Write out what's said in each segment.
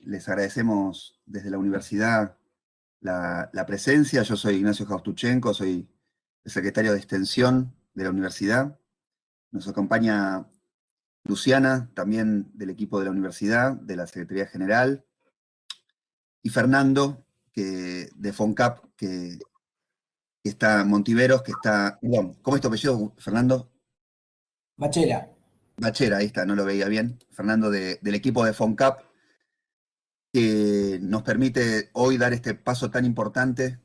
les agradecemos desde la universidad la presencia. Yo soy Ignacio Jaustuchenko, soy el secretario de Extensión de la universidad. Nos acompaña Luciana, también del equipo de la universidad, de la Secretaría General, y Fernando, de FONCAP, que está Montiveros, que está... Perdón, ¿cómo es tu apellido, Fernando? Bachela. Bachera, ahí está, no lo veía bien. Fernando del equipo de FONCAP, que nos permite hoy dar este paso tan importante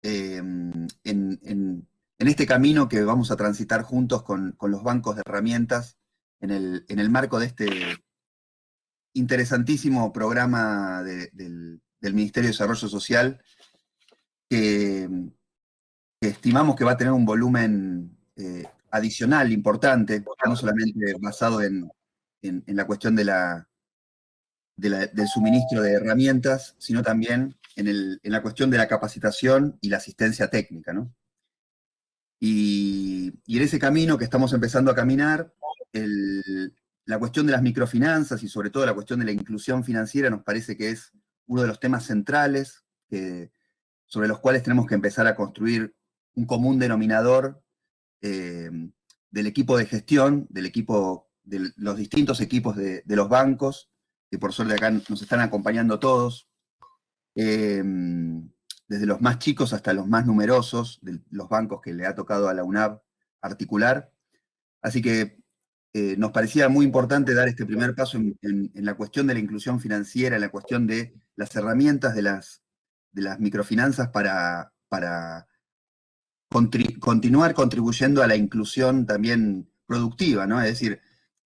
en este camino que vamos a transitar juntos con los bancos de herramientas en el marco de este interesantísimo programa del Ministerio de Desarrollo Social, que estimamos que va a tener un volumen adicional importante, no solamente basado en la cuestión del suministro de herramientas, sino también en la cuestión de la capacitación y la asistencia técnica, ¿no? Y en ese camino que estamos empezando a caminar, la cuestión de las microfinanzas y sobre todo la cuestión de la inclusión financiera nos parece que es uno de los temas centrales sobre los cuales tenemos que empezar a construir un común denominador del equipo de gestión, de los distintos equipos de los bancos, que por suerte acá nos están acompañando todos, desde los más chicos hasta los más numerosos, de los bancos que le ha tocado a la UNAV articular. Así que nos parecía muy importante dar este primer paso en la cuestión de la inclusión financiera, en la cuestión de las herramientas de las microfinanzas para continuar contribuyendo a la inclusión también productiva, ¿no? Es decir,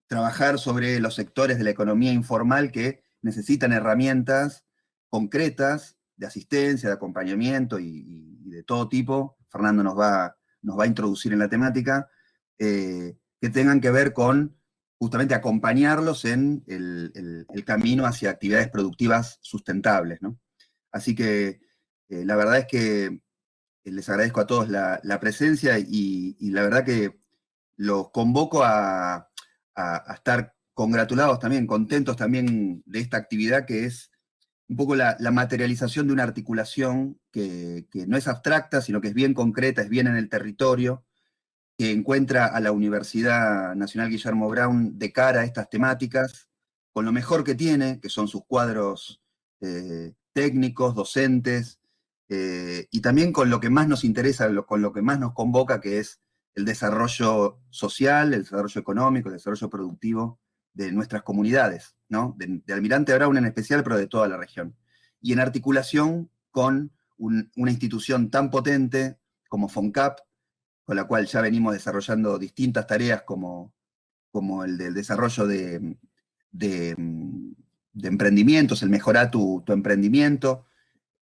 trabajar sobre los sectores de la economía informal que necesitan herramientas concretas de asistencia, de acompañamiento y de todo tipo. Fernando nos va a introducir en la temática, que tengan que ver con justamente acompañarlos en el camino hacia actividades productivas sustentables, ¿no? Así que la verdad es que les agradezco a todos la presencia y la verdad que los convoco a estar congratulados también, contentos también de esta actividad que es un poco la materialización de una articulación que no es abstracta, sino que es bien concreta, es bien en el territorio, que encuentra a la Universidad Nacional Guillermo Brown de cara a estas temáticas, con lo mejor que tiene, que son sus cuadros técnicos, docentes, y también con lo que más nos interesa, con lo que más nos convoca, que es el desarrollo social, el desarrollo económico, el desarrollo productivo de nuestras comunidades, ¿no? De Almirante Brown en especial, pero de toda la región. Y en articulación con una institución tan potente como FONCAP, con la cual ya venimos desarrollando distintas tareas como el del desarrollo de emprendimientos, el mejorar tu emprendimiento.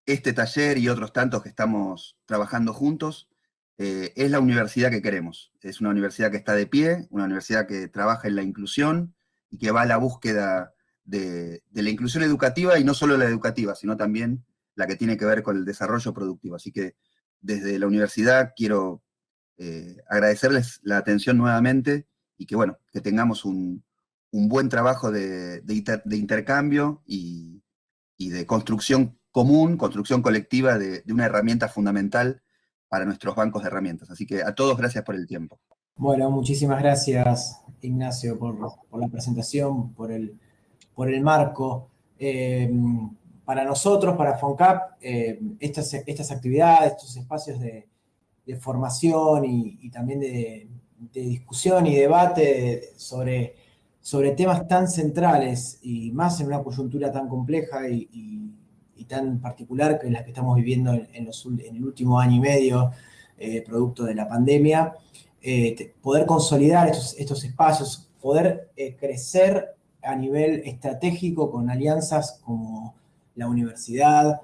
Este taller y otros tantos que estamos trabajando juntos, es la universidad que queremos. Es una universidad que está de pie, una universidad que trabaja en la inclusión y que va a la búsqueda de la inclusión educativa, y no solo la educativa, sino también la que tiene que ver con el desarrollo productivo. Así que desde la universidad quiero agradecerles la atención nuevamente y que, bueno, que tengamos un buen trabajo de intercambio y de construcción común, construcción colectiva de una herramienta fundamental para nuestros bancos de herramientas. Así que a todos, gracias por el tiempo. Bueno, muchísimas gracias, Ignacio, por la presentación, por el marco. Para nosotros, para FONCAP, estas actividades, estos espacios de formación y también de discusión y debate sobre temas tan centrales y más en una coyuntura tan compleja y tan particular que la que estamos viviendo en el último año y medio, producto de la pandemia, poder consolidar estos espacios, poder crecer a nivel estratégico con alianzas como la universidad,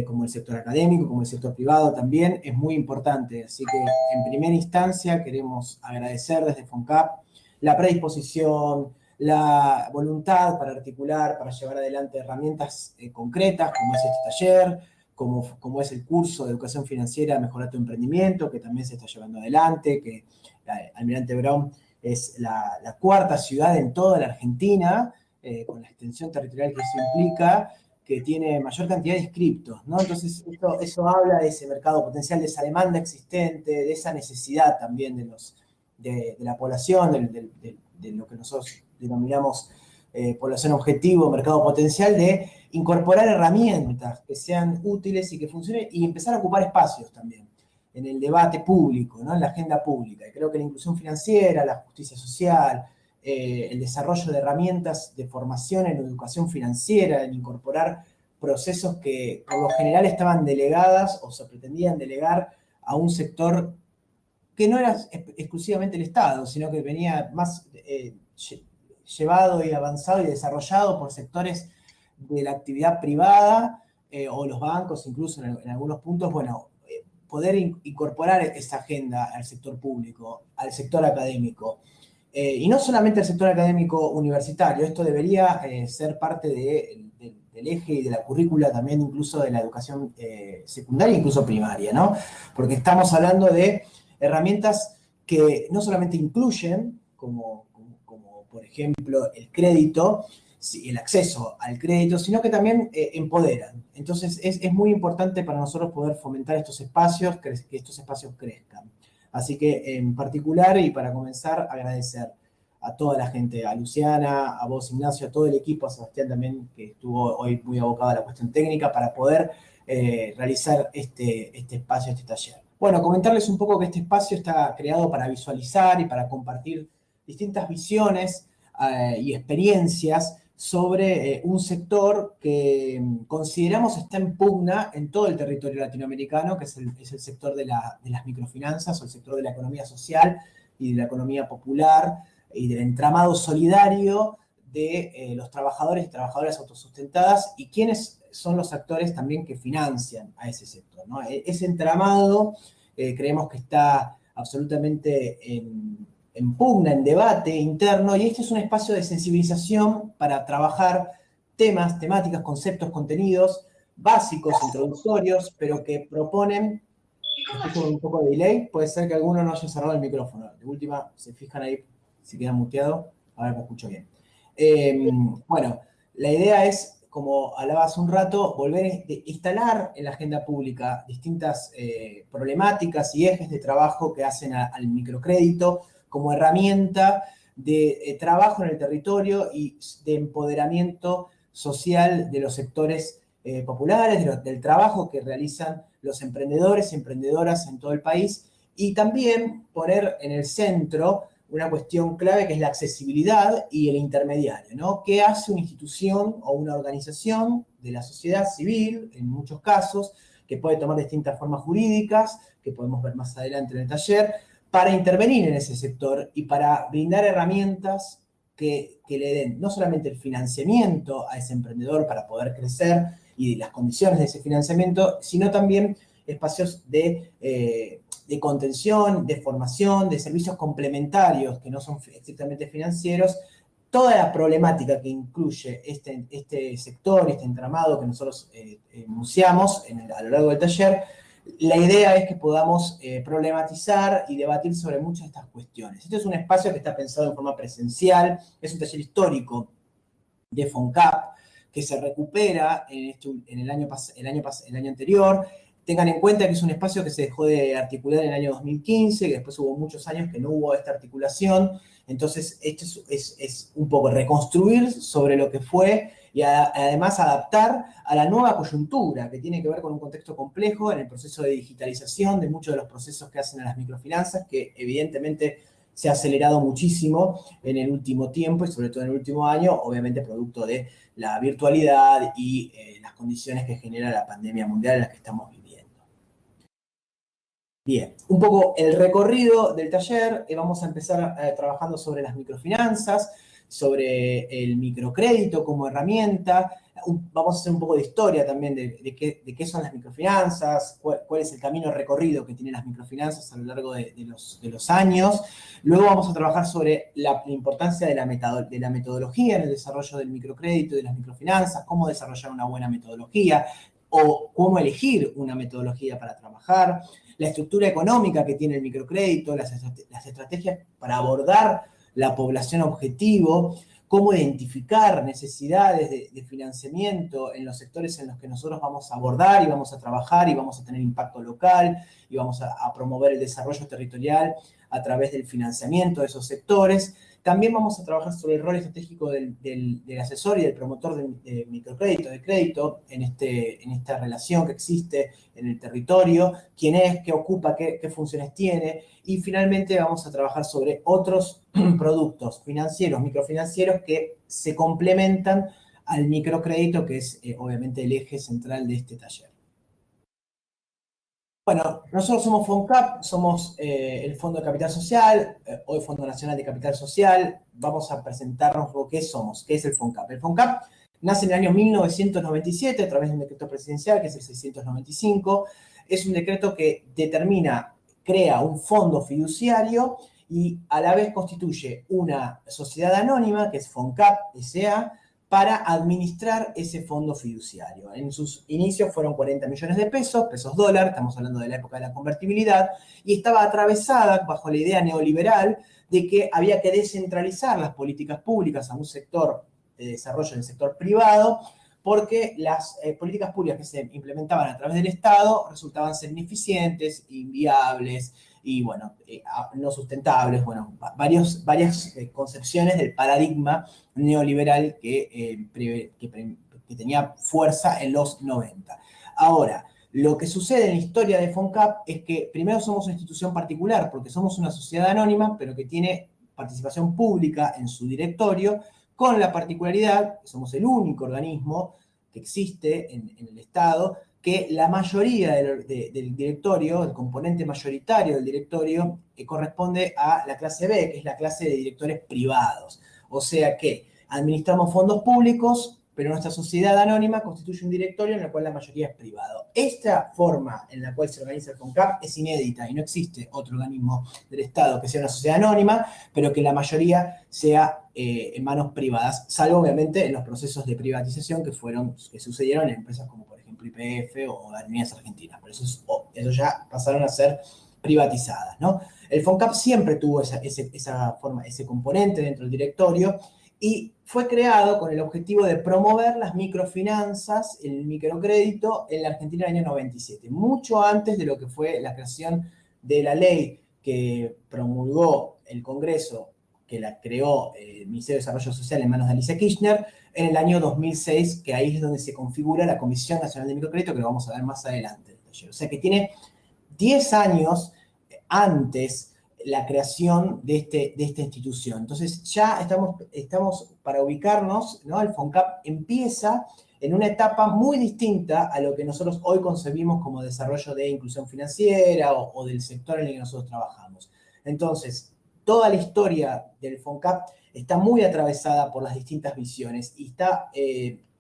como el sector académico, como el sector privado también, es muy importante. Así que, en primera instancia, queremos agradecer desde FONCAP la predisposición, la voluntad para articular, para llevar adelante herramientas concretas, como es este taller, como es el curso de educación financiera Mejorar tu emprendimiento, que también se está llevando adelante, que Almirante Brown es la cuarta ciudad en toda la Argentina con la extensión territorial que eso implica, que tiene mayor cantidad de inscriptos, ¿no? Entonces, eso habla de ese mercado potencial, de esa demanda existente, de esa necesidad también de la población, de lo que nosotros denominamos población objetivo, mercado potencial, de incorporar herramientas que sean útiles y que funcionen y empezar a ocupar espacios también en el debate público, ¿no? En la agenda pública. Y creo que la inclusión financiera, la justicia social, el desarrollo de herramientas de formación en educación financiera, en incorporar procesos que por lo general estaban delegadas o se pretendían delegar a un sector que no era exclusivamente el Estado, sino que venía más llevado y avanzado y desarrollado por sectores de la actividad privada o los bancos, incluso en algunos puntos, bueno, poder incorporar esa agenda al sector público, al sector académico. Y no solamente al sector académico universitario, esto debería ser parte del eje y de la currícula también incluso de la educación secundaria, incluso primaria, ¿no? Porque estamos hablando de herramientas que no solamente incluyen, como por ejemplo el crédito, el acceso al crédito, sino que también empoderan. Entonces es muy importante para nosotros poder fomentar estos espacios, que estos espacios crezcan. Así que en particular, y para comenzar, agradecer a toda la gente, a Luciana, a vos, Ignacio, a todo el equipo, a Sebastián también, que estuvo hoy muy abocado a la cuestión técnica, para poder realizar este espacio, este taller. Bueno, comentarles un poco que este espacio está creado para visualizar y para compartir distintas visiones y experiencias sobre un sector que consideramos está en pugna en todo el territorio latinoamericano, que es el sector de las microfinanzas o el sector de la economía social y de la economía popular y del entramado solidario de los trabajadores y trabajadoras autosustentadas y quiénes son los actores también que financian a ese sector, ¿no? Ese entramado creemos que está absolutamente en pugna, en debate interno, y este es un espacio de sensibilización para trabajar temas, temáticas, conceptos, contenidos básicos, introductorios, pero que proponen, escucho un poco de delay, puede ser que alguno no haya cerrado el micrófono. De última, se fijan ahí si queda muteado, a ver, me escucho bien. Bueno, la idea es, como hablaba hace un rato, volver a instalar en la agenda pública distintas problemáticas y ejes de trabajo que hacen al microcrédito como herramienta de trabajo en el territorio y de empoderamiento social de los sectores populares, del trabajo que realizan los emprendedores y emprendedoras en todo el país, y también poner en el centro una cuestión clave que es la accesibilidad y el intermediario, ¿no? ¿Qué hace una institución o una organización de la sociedad civil, en muchos casos, que puede tomar distintas formas jurídicas, que podemos ver más adelante en el taller, para intervenir en ese sector y para brindar herramientas que le den no solamente el financiamiento a ese emprendedor para poder crecer y las condiciones de ese financiamiento, sino también espacios de contención, de formación, de servicios complementarios que no son estrictamente financieros, toda la problemática que incluye este sector, este entramado que nosotros enunciamos a lo largo del taller. La idea es que podamos problematizar y debatir sobre muchas de estas cuestiones. Este es un espacio que está pensado en forma presencial, es un taller histórico de FONCAP que se recupera en el año anterior. Tengan en cuenta que es un espacio que se dejó de articular en el año 2015, que después hubo muchos años que no hubo esta articulación. Entonces, esto es un poco reconstruir sobre lo que fue y además adaptar a la nueva coyuntura, que tiene que ver con un contexto complejo en el proceso de digitalización de muchos de los procesos que hacen a las microfinanzas, que evidentemente se ha acelerado muchísimo en el último tiempo y sobre todo en el último año, obviamente producto de la virtualidad y las condiciones que genera la pandemia mundial en las que estamos viviendo. Bien, un poco el recorrido del taller. Vamos a empezar trabajando sobre las microfinanzas, sobre el microcrédito como herramienta. Vamos a hacer un poco de historia también de qué son las microfinanzas, cuál es el camino recorrido que tienen las microfinanzas a lo largo de los años. Luego vamos a trabajar sobre la importancia de la metodología en el desarrollo del microcrédito y de las microfinanzas, cómo desarrollar una buena metodología o cómo elegir una metodología para trabajar, la estructura económica que tiene el microcrédito, las estrategias para abordar la población objetivo, cómo identificar necesidades de financiamiento en los sectores en los que nosotros vamos a abordar y vamos a trabajar y vamos a tener impacto local y vamos a promover el desarrollo territorial a través del financiamiento de esos sectores. También vamos a trabajar sobre el rol estratégico del asesor y del promotor de microcrédito, de crédito, en esta relación que existe en el territorio, quién es, qué ocupa, qué funciones tiene. Y finalmente vamos a trabajar sobre otros productos financieros, microfinancieros, que se complementan al microcrédito, que es obviamente el eje central de este taller. Bueno, nosotros somos FONCAP, somos el Fondo de Capital Social, hoy Fondo Nacional de Capital Social. Vamos a presentarnos qué somos, qué es el FONCAP. El FONCAP nace en el año 1997 a través de un decreto presidencial, que es el 695. Es un decreto que crea un fondo fiduciario y a la vez constituye una sociedad anónima, que es FONCAP S.A., para administrar ese fondo fiduciario. En sus inicios fueron 40 millones de pesos, pesos dólar, estamos hablando de la época de la convertibilidad, y estaba atravesada bajo la idea neoliberal de que había que descentralizar las políticas públicas a un sector de desarrollo del sector privado, porque las políticas públicas que se implementaban a través del Estado resultaban ser ineficientes, inviables, y bueno, no sustentables, bueno, varias concepciones del paradigma neoliberal que tenía fuerza en los 90. Ahora, lo que sucede en la historia de FONCAP es que primero somos una institución particular, porque somos una sociedad anónima, pero que tiene participación pública en su directorio, con la particularidad que somos el único organismo que existe en el Estado, que la mayoría del directorio, el componente mayoritario del directorio, corresponde a la clase B, que es la clase de directores privados. O sea que administramos fondos públicos, pero nuestra sociedad anónima constituye un directorio en el cual la mayoría es privado. Esta forma en la cual se organiza el FONCAP es inédita y no existe otro organismo del Estado que sea una sociedad anónima, pero que la mayoría sea en manos privadas, salvo obviamente en los procesos de privatización que sucedieron en empresas como por ejemplo YPF o Aerolíneas Argentinas, pero eso ya pasaron a ser privatizadas, ¿no? El FONCAP siempre tuvo esa forma, ese componente dentro del directorio, y fue creado con el objetivo de promover las microfinanzas, el microcrédito en la Argentina en el año 97, mucho antes de lo que fue la creación de la ley que promulgó el Congreso, que la creó el Ministerio de Desarrollo Social en manos de Alicia Kirchner, en el año 2006, que ahí es donde se configura la Comisión Nacional de Microcrédito, que lo vamos a ver más adelante. O sea que tiene 10 años antes la creación de esta institución. Entonces ya estamos para ubicarnos, ¿no? El FONCAP empieza en una etapa muy distinta a lo que nosotros hoy concebimos como desarrollo de inclusión financiera o del sector en el que nosotros trabajamos. Entonces, toda la historia del FONCAP está muy atravesada por las distintas visiones y está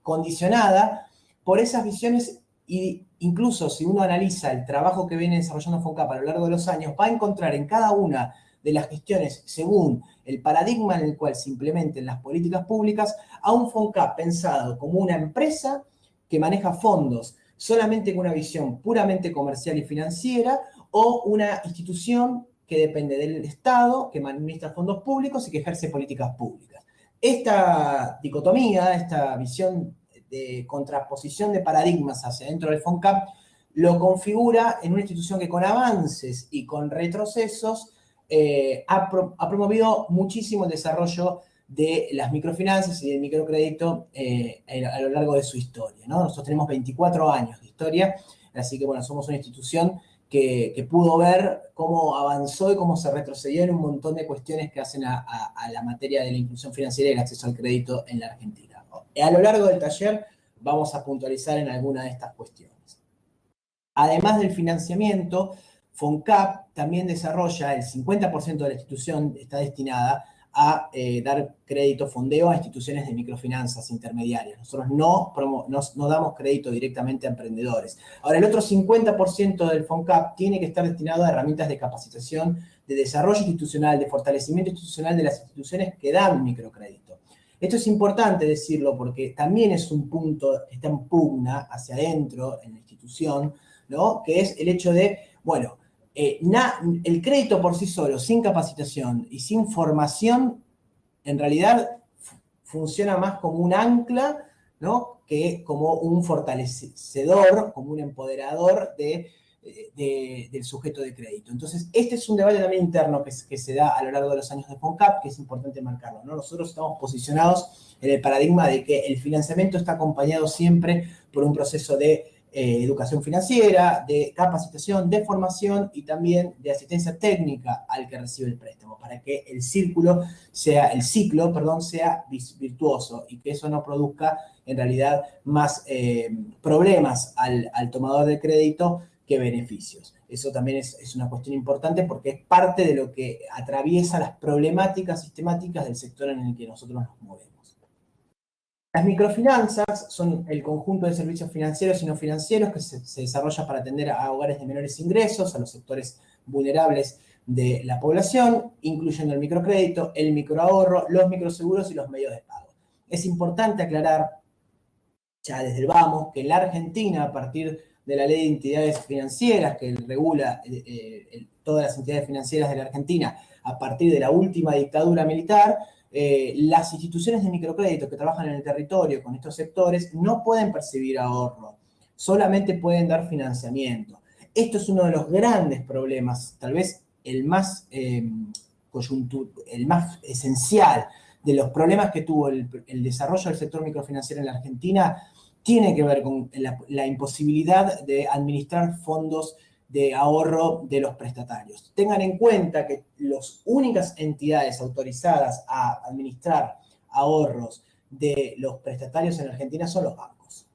condicionada por esas visiones. Y incluso si uno analiza el trabajo que viene desarrollando FONCAP a lo largo de los años, va a encontrar en cada una de las gestiones, según el paradigma en el cual se implementen las políticas públicas, a un FONCAP pensado como una empresa que maneja fondos solamente con una visión puramente comercial y financiera, o una institución que depende del Estado, que administra fondos públicos y que ejerce políticas públicas. Esta dicotomía, esta visión de contraposición de paradigmas hacia dentro del FONCAP, lo configura en una institución que con avances y con retrocesos ha promovido muchísimo el desarrollo de las microfinanzas y del microcrédito a lo largo de su historia, ¿no? Nosotros tenemos 24 años de historia, así que bueno, somos una institución que pudo ver cómo avanzó y cómo se retrocedió en un montón de cuestiones que hacen a la materia de la inclusión financiera y el acceso al crédito en la Argentina. A lo largo del taller vamos a puntualizar en alguna de estas cuestiones. Además del financiamiento, FONCAP también desarrolla, el 50% de la institución está destinada a dar crédito, fondeo a instituciones de microfinanzas intermediarias. Nosotros no damos crédito directamente a emprendedores. Ahora, el otro 50% del FONCAP tiene que estar destinado a herramientas de capacitación, de desarrollo institucional, de fortalecimiento institucional de las instituciones que dan microcrédito. Esto es importante decirlo porque también es un punto que está en pugna hacia adentro en la institución, ¿no? Que es el hecho de, bueno, el crédito por sí solo, sin capacitación y sin formación, en realidad funciona más como un ancla, ¿no?, que como un fortalecedor, como un empoderador del sujeto de crédito. Entonces, este es un debate también interno que se da a lo largo de los años de FONCAP, que es importante marcarlo, ¿no? Nosotros estamos posicionados en el paradigma de que el financiamiento está acompañado siempre por un proceso de educación financiera, de capacitación, de formación y también de asistencia técnica al que recibe el préstamo, para que el ciclo sea virtuoso y que eso no produzca en realidad más problemas al tomador de crédito que beneficios. Eso también es una cuestión importante porque es parte de lo que atraviesa las problemáticas sistemáticas del sector en el que nosotros nos movemos. Las microfinanzas son el conjunto de servicios financieros y no financieros que se desarrolla para atender a hogares de menores ingresos, a los sectores vulnerables de la población, incluyendo el microcrédito, el microahorro, los microseguros y los medios de pago. Es importante aclarar, ya desde el vamos, que en la Argentina, a partir de la Ley de Entidades Financieras, que regula todas las entidades financieras de la Argentina, a partir de la última dictadura militar, las instituciones de microcrédito que trabajan en el territorio con estos sectores no pueden percibir ahorro, solamente pueden dar financiamiento. Esto es uno de los grandes problemas, tal vez el más esencial de los problemas que tuvo el desarrollo del sector microfinanciero en la Argentina, tiene que ver con la imposibilidad de administrar fondos de ahorro de los prestatarios. Tengan en cuenta que las únicas entidades autorizadas a administrar ahorros de los prestatarios en Argentina son los bancos.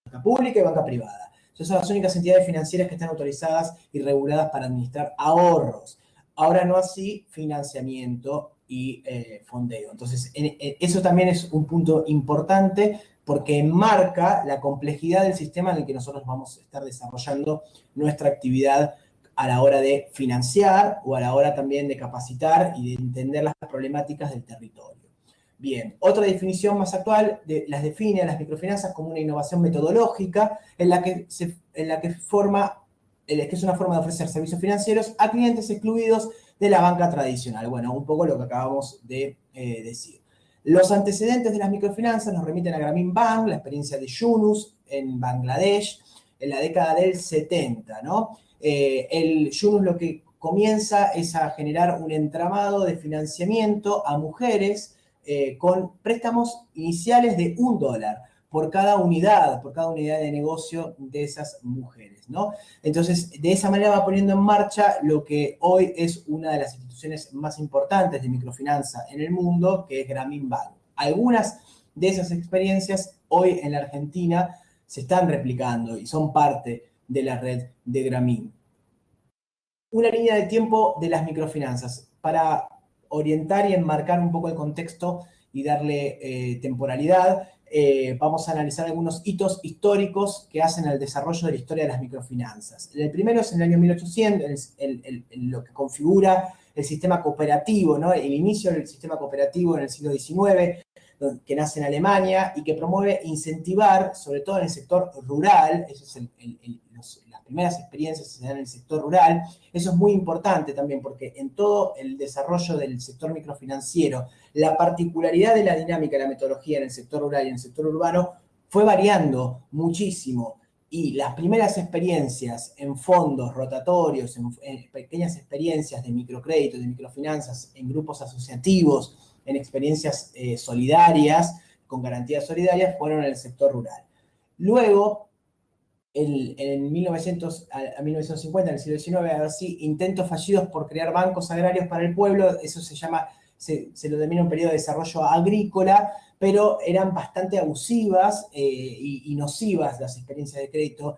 Banca pública y banca privada. Esas son las únicas entidades financieras que están autorizadas y reguladas para administrar ahorros. Ahora no así financiamiento y fondeo. Entonces, eso también es un punto importante porque enmarca la complejidad del sistema en el que nosotros vamos a estar desarrollando nuestra actividad a la hora de financiar o a la hora también de capacitar y de entender las problemáticas del territorio. Bien, otra definición más actual las define a las microfinanzas como una innovación metodológica en la que es una forma de ofrecer servicios financieros a clientes excluidos de la banca tradicional. Bueno, un poco lo que acabamos de decir. Los antecedentes de las microfinanzas nos remiten a Grameen Bank, la experiencia de Yunus en Bangladesh en la década del 70, ¿no? El Yunus lo que comienza es a generar un entramado de financiamiento a mujeres con préstamos iniciales de $1 por cada unidad de negocio de esas mujeres, ¿no? Entonces, de esa manera va poniendo en marcha lo que hoy es una de las instituciones más importantes de microfinanza en el mundo, que es Grameen Bank. Algunas de esas experiencias hoy en la Argentina se están replicando y son parte de la red de Grameen. Una línea de tiempo de las microfinanzas para orientar y enmarcar un poco el contexto y darle temporalidad. Vamos a analizar algunos hitos históricos que hacen al desarrollo de la historia de las microfinanzas. El primero es en el año 1800, lo que configura el sistema cooperativo, ¿no? El inicio del sistema cooperativo en el siglo XIX, que nace en Alemania y que promueve incentivar, sobre todo en el sector rural, eso es las primeras experiencias se dan en el sector rural. Eso es muy importante también porque en todo el desarrollo del sector microfinanciero, la particularidad de la dinámica de la metodología en el sector rural y en el sector urbano fue variando muchísimo. Y las primeras experiencias en fondos rotatorios, en pequeñas experiencias de microcrédito, de microfinanzas, en grupos asociativos, en experiencias solidarias, con garantías solidarias, fueron en el sector rural. Luego, en 1950, en el siglo XIX, así, intentos fallidos por crear bancos agrarios para el pueblo, eso se lo denomina un periodo de desarrollo agrícola, pero eran bastante abusivas y nocivas las experiencias de crédito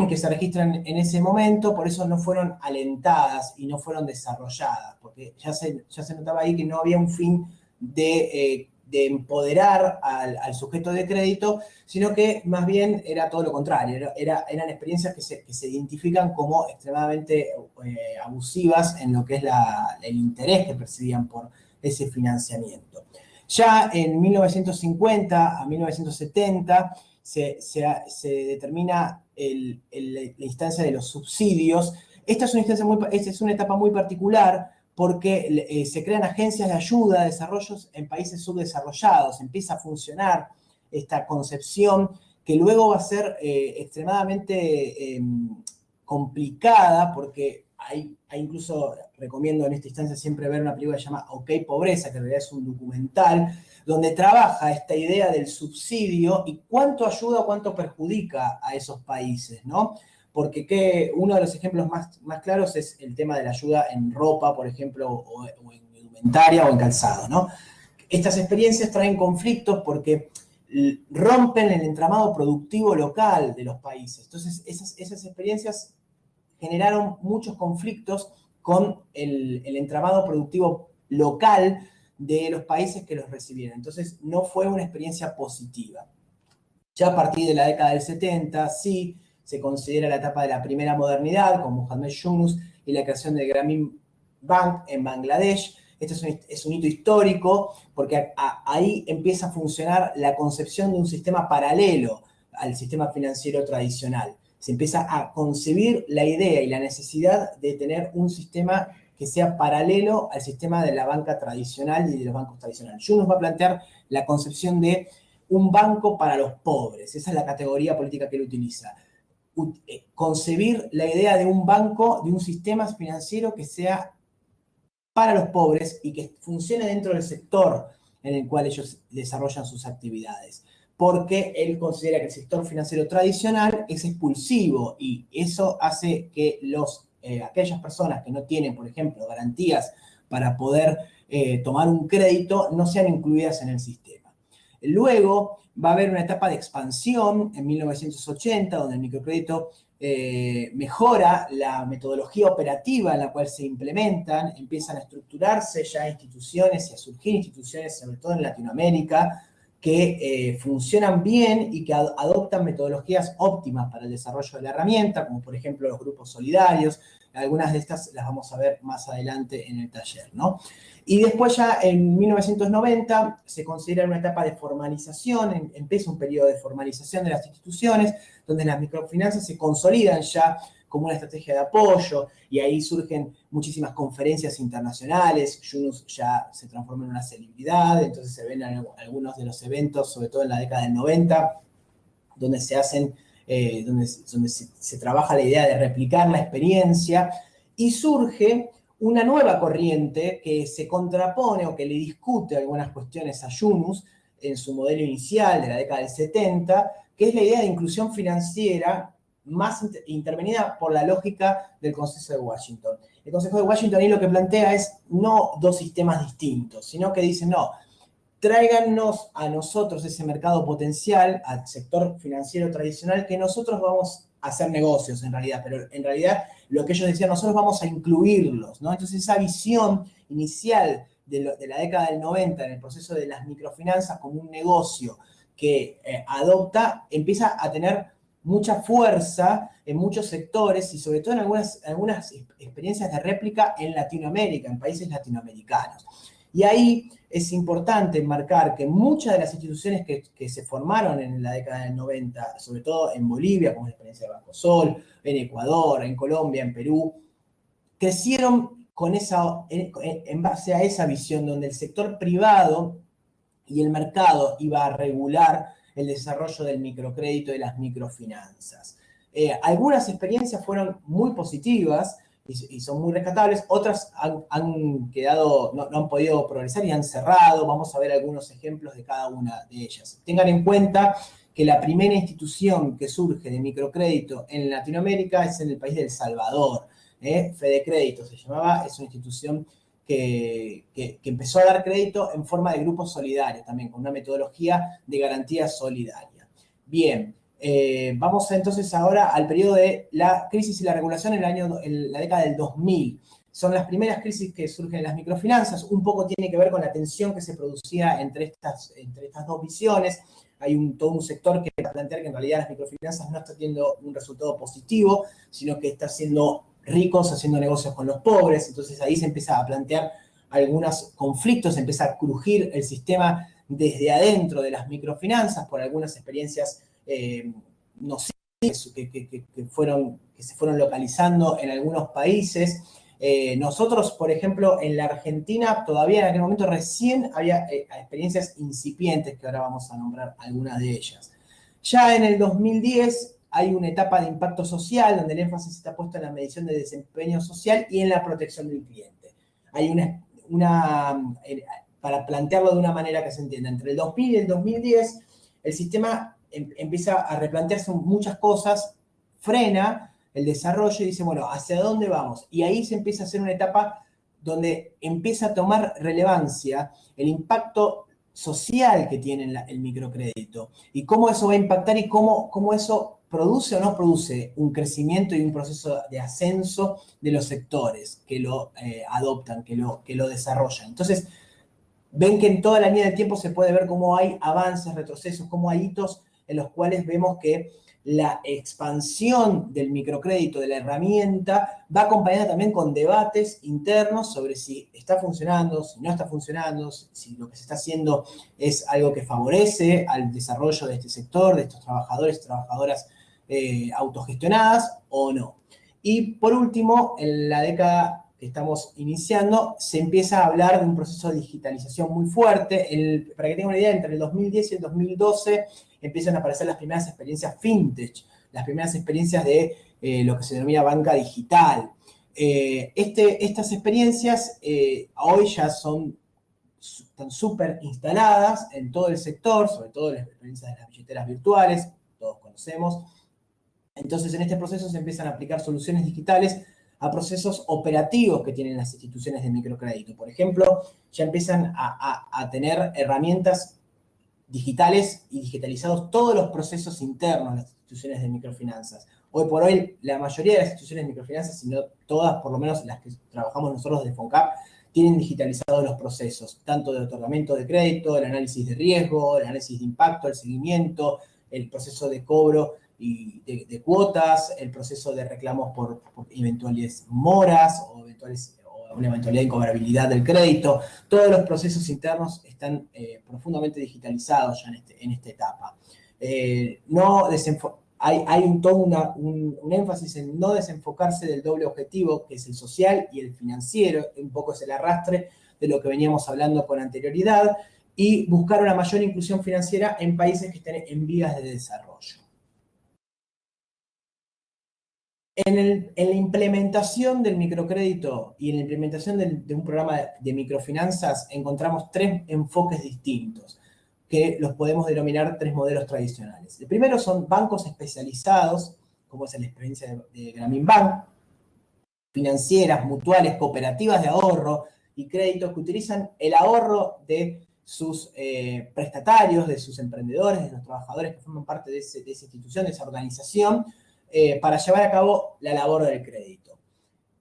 que se registran en ese momento, por eso no fueron alentadas y no fueron desarrolladas, porque ya se notaba ahí que no había un fin de empoderar al sujeto de crédito, sino que más bien era todo lo contrario, eran experiencias que se identifican como extremadamente abusivas en lo que es el interés que percibían por ese financiamiento. Ya en 1950 a 1970 se determina la instancia de los subsidios. Esta es una etapa muy particular porque se crean agencias de ayuda a desarrollos en países subdesarrollados, empieza a funcionar esta concepción que luego va a ser extremadamente complicada, porque hay incluso, recomiendo en esta instancia siempre ver una película que se llama OK Pobreza, que en realidad es un documental, donde trabaja esta idea del subsidio y cuánto ayuda o cuánto perjudica a esos países, ¿no? Porque uno de los ejemplos más claros es el tema de la ayuda en ropa, por ejemplo, o en indumentaria o en calzado, ¿no? Estas experiencias traen conflictos porque rompen el entramado productivo local de los países. Entonces, esas experiencias generaron muchos conflictos con el entramado productivo local de los países que los recibieron. Entonces, no fue una experiencia positiva. Ya a partir de la década del 70, sí, se considera la etapa de la primera modernidad, con Mohamed Yunus y la creación del Grameen Bank en Bangladesh. Este es un hito histórico porque ahí empieza a funcionar la concepción de un sistema paralelo al sistema financiero tradicional. Se empieza a concebir la idea y la necesidad de tener un sistema que sea paralelo al sistema de la banca tradicional y de los bancos tradicionales. Yunus va a plantear la concepción de un banco para los pobres. Esa es la categoría política que él utiliza. Concebir la idea de un banco, de un sistema financiero que sea para los pobres y que funcione dentro del sector en el cual ellos desarrollan sus actividades. Porque él considera que el sector financiero tradicional es expulsivo y eso hace que aquellas personas que no tienen, por ejemplo, garantías para poder tomar un crédito no sean incluidas en el sistema. Luego va a haber una etapa de expansión en 1980, donde el microcrédito mejora la metodología operativa en la cual se implementan, empiezan a estructurarse ya instituciones y a surgir instituciones, sobre todo en Latinoamérica, que funcionan bien y que adoptan metodologías óptimas para el desarrollo de la herramienta, como por ejemplo los grupos solidarios. Algunas de estas las vamos a ver más adelante en el taller, ¿no? Y después ya en 1990 se considera una etapa de formalización, empieza un periodo de formalización de las instituciones, donde las microfinanzas se consolidan ya como una estrategia de apoyo, y ahí surgen muchísimas conferencias internacionales. Yunus ya se transforma en una celebridad, entonces se ven algunos de los eventos, sobre todo en la década del 90, donde se hacen, donde se trabaja la idea de replicar la experiencia, y surge una nueva corriente que se contrapone o que le discute algunas cuestiones a Yunus en su modelo inicial de la década del 70, que es la idea de inclusión financiera más intervenida por la lógica del Consejo de Washington. El Consejo de Washington ahí lo que plantea es no dos sistemas distintos, sino que dice, no, tráiganos a nosotros ese mercado potencial, al sector financiero tradicional, que nosotros vamos a hacer negocios en realidad, pero en realidad lo que ellos decían, nosotros vamos a incluirlos, ¿no? Entonces esa visión inicial de la década del 90 en el proceso de las microfinanzas como un negocio que adopta, empieza a tener mucha fuerza en muchos sectores y sobre todo en algunas experiencias de réplica en Latinoamérica, en países latinoamericanos. Y ahí es importante marcar que muchas de las instituciones que se formaron en la década del 90, sobre todo en Bolivia, como la experiencia de Banco Sol, en Ecuador, en Colombia, en Perú, crecieron en base a esa visión donde el sector privado y el mercado iba a regular el desarrollo del microcrédito y de las microfinanzas. Algunas experiencias fueron muy positivas y son muy rescatables, otras han quedado, no han podido progresar y han cerrado. Vamos a ver algunos ejemplos de cada una de ellas. Tengan en cuenta que la primera institución que surge de microcrédito en Latinoamérica es en el país de El Salvador. Fede Crédito se llamaba, es una institución que empezó a dar crédito en forma de grupos solidarios también, con una metodología de garantía solidaria. Bien, vamos entonces ahora al periodo de la crisis y la regulación en la década del 2000. Son las primeras crisis que surgen en las microfinanzas, un poco tiene que ver con la tensión que se producía entre estas dos visiones. Hay todo un sector que va a plantear que en realidad las microfinanzas no está teniendo un resultado positivo, sino que está siendo ricos haciendo negocios con los pobres. Entonces ahí se empieza a plantear algunos conflictos, se empieza a crujir el sistema desde adentro de las microfinanzas por algunas experiencias nocivas que se fueron localizando en algunos países. Nosotros, por ejemplo, en la Argentina, todavía en aquel momento recién había experiencias incipientes, que ahora vamos a nombrar algunas de ellas. Ya en el 2010 hay una etapa de impacto social, donde el énfasis está puesto en la medición de desempeño social y en la protección del cliente. Hay para plantearlo de una manera que se entienda, entre el 2000 y el 2010, el sistema empieza a replantearse muchas cosas, frena el desarrollo y dice, bueno, ¿hacia dónde vamos? Y ahí se empieza a hacer una etapa donde empieza a tomar relevancia el impacto social que tiene el microcrédito y cómo eso va a impactar y cómo eso produce o no produce un crecimiento y un proceso de ascenso de los sectores que lo adoptan, que lo desarrollan. Entonces, ven que en toda la línea de tiempo se puede ver cómo hay avances, retrocesos, cómo hay hitos en los cuales vemos que la expansión del microcrédito, de la herramienta, va acompañada también con debates internos sobre si está funcionando, si no está funcionando, si lo que se está haciendo es algo que favorece al desarrollo de este sector, de estos trabajadores y trabajadoras autogestionadas o no. Y por último, en la década que estamos iniciando, se empieza a hablar de un proceso de digitalización muy fuerte. Para que tengan una idea, entre el 2010 y el 2012 empiezan a aparecer las primeras experiencias fintech, las primeras experiencias de lo que se denomina banca digital. Estas experiencias hoy ya están súper instaladas en todo el sector, sobre todo las experiencias de las billeteras virtuales, todos conocemos. Entonces, en este proceso se empiezan a aplicar soluciones digitales a procesos operativos que tienen las instituciones de microcrédito. Por ejemplo, ya empiezan a tener herramientas digitales y digitalizados todos los procesos internos de las instituciones de microfinanzas. Hoy por hoy, la mayoría de las instituciones de microfinanzas, si no todas, por lo menos las que trabajamos nosotros de FONCAP, tienen digitalizados los procesos, tanto de otorgamiento de crédito, el análisis de riesgo, el análisis de impacto, el seguimiento, el proceso de cobro y de cuotas, el proceso de reclamos por eventuales moras o una eventualidad de incobrabilidad del crédito. Todos los procesos internos están profundamente digitalizados ya en esta etapa. Hay todo un énfasis en no desenfocarse del doble objetivo, que es el social y el financiero, un poco es el arrastre de lo que veníamos hablando con anterioridad, y buscar una mayor inclusión financiera en países que estén en vías de desarrollo. En la implementación del microcrédito y en la implementación de un programa de microfinanzas encontramos tres enfoques distintos, que los podemos denominar tres modelos tradicionales. El primero son bancos especializados, como es la experiencia de Grameenbank, financieras, mutuales, cooperativas de ahorro y créditos que utilizan el ahorro de sus prestatarios, de sus emprendedores, de los trabajadores que forman parte de esa institución, de esa organización, para llevar a cabo la labor del crédito.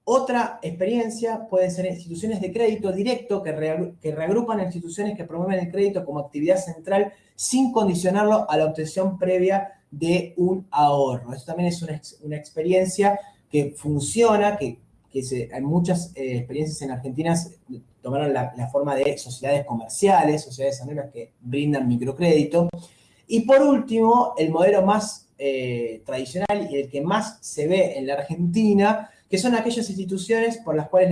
Otra experiencia pueden ser instituciones de crédito directo que reagrupan a instituciones que promueven el crédito como actividad central sin condicionarlo a la obtención previa de un ahorro. Eso también es una experiencia que funciona, hay muchas experiencias en Argentina tomaron la forma de sociedades comerciales, sociedades anónimas que brindan microcrédito. Y por último, el modelo más tradicional y el que más se ve en la Argentina, que son aquellas instituciones por las cuales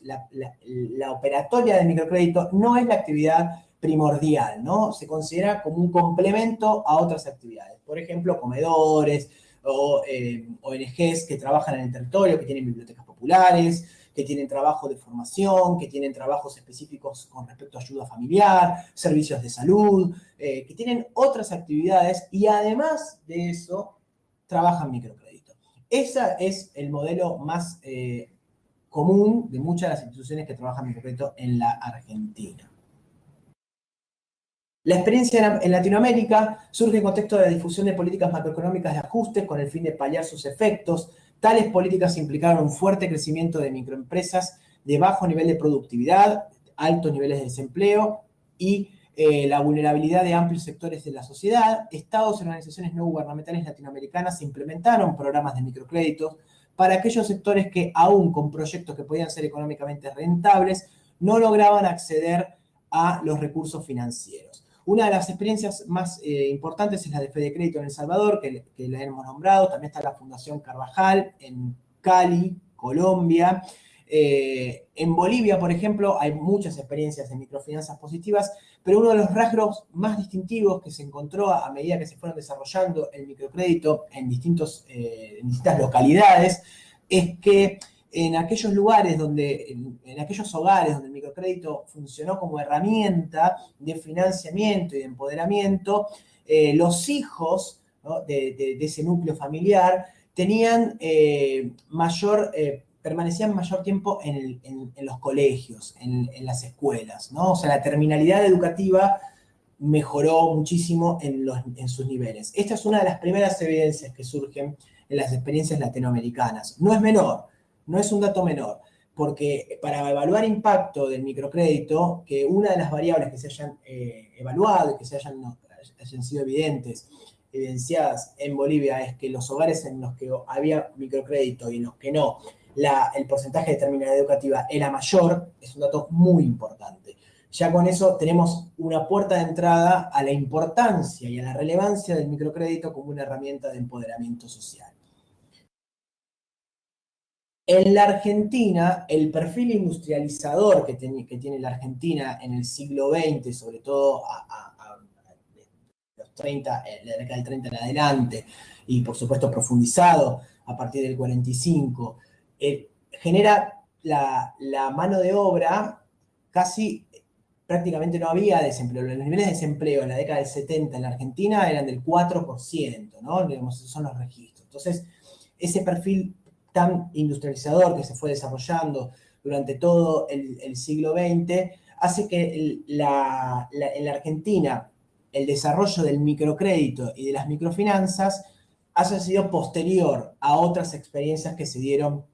la operatoria de microcrédito no es la actividad primordial, ¿no? Se considera como un complemento a otras actividades. Por ejemplo, comedores o ONGs que trabajan en el territorio, que tienen bibliotecas populares, que tienen trabajo de formación, que tienen trabajos específicos con respecto a ayuda familiar, servicios de salud, que tienen otras actividades y además de eso trabajan microcrédito. Ese es el modelo más común de muchas de las instituciones que trabajan microcrédito en la Argentina. La experiencia en Latinoamérica surge en contexto de la difusión de políticas macroeconómicas de ajustes con el fin de paliar sus efectos. Tales políticas implicaron un fuerte crecimiento de microempresas de bajo nivel de productividad, altos niveles de desempleo y la vulnerabilidad de amplios sectores de la sociedad. Estados y organizaciones no gubernamentales latinoamericanas implementaron programas de microcréditos para aquellos sectores que, aún con proyectos que podían ser económicamente rentables, no lograban acceder a los recursos financieros. Una de las experiencias más importantes es la de Fede Crédito en El Salvador, que la hemos nombrado. También está la Fundación Carvajal en Cali, Colombia. En Bolivia, por ejemplo, hay muchas experiencias de microfinanzas positivas, pero uno de los rasgos más distintivos que se encontró a medida que se fueron desarrollando el microcrédito en distintas localidades es que en aquellos lugares en aquellos hogares donde el microcrédito funcionó como herramienta de financiamiento y de empoderamiento, los hijos, ¿no?, de ese núcleo familiar tenían permanecían mayor tiempo en los colegios, en las escuelas, ¿no? O sea, la terminalidad educativa mejoró muchísimo en sus niveles. Esta es una de las primeras evidencias que surgen en las experiencias latinoamericanas. No es menor, no es un dato menor, porque para evaluar impacto del microcrédito, que una de las variables que se hayan evaluado y que hayan sido evidenciadas en Bolivia es que los hogares en los que había microcrédito y en los que no, el porcentaje de terminalidad educativa era mayor, es un dato muy importante. Ya con eso tenemos una puerta de entrada a la importancia y a la relevancia del microcrédito como una herramienta de empoderamiento social. En la Argentina, el perfil industrializador que tiene la Argentina en el siglo XX, sobre todo a los 30, la década del 30 en adelante, y por supuesto profundizado a partir del 45, genera la mano de obra prácticamente no había desempleo. Los niveles de desempleo en la década del 70 en la Argentina eran del 4%, ¿no? Digamos, esos son los registros. Entonces, ese perfil tan industrializador que se fue desarrollando durante todo el siglo XX hace que en la Argentina el desarrollo del microcrédito y de las microfinanzas haya sido posterior a otras experiencias que se dieron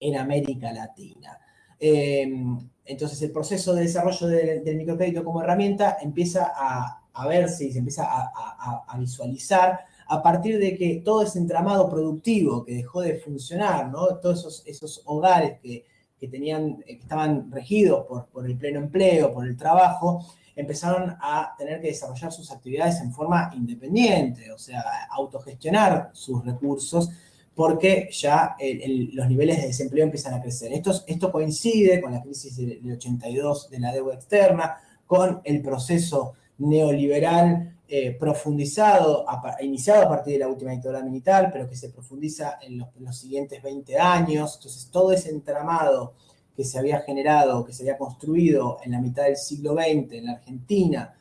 en América Latina. Entonces el proceso de desarrollo del microcrédito como herramienta empieza a verse y se empieza a visualizar a partir de que todo ese entramado productivo que dejó de funcionar, ¿no? Todos esos hogares que estaban regidos por el pleno empleo, por el trabajo, empezaron a tener que desarrollar sus actividades en forma independiente, o sea, autogestionar sus recursos, porque ya los niveles de desempleo empiezan a crecer. Esto coincide con la crisis del 82 de la deuda externa, con el proceso neoliberal profundizado, iniciado a partir de la última dictadura militar, pero que se profundiza en los siguientes 20 años. Entonces, todo ese entramado que se había generado, que se había construido en la mitad del siglo XX en la Argentina,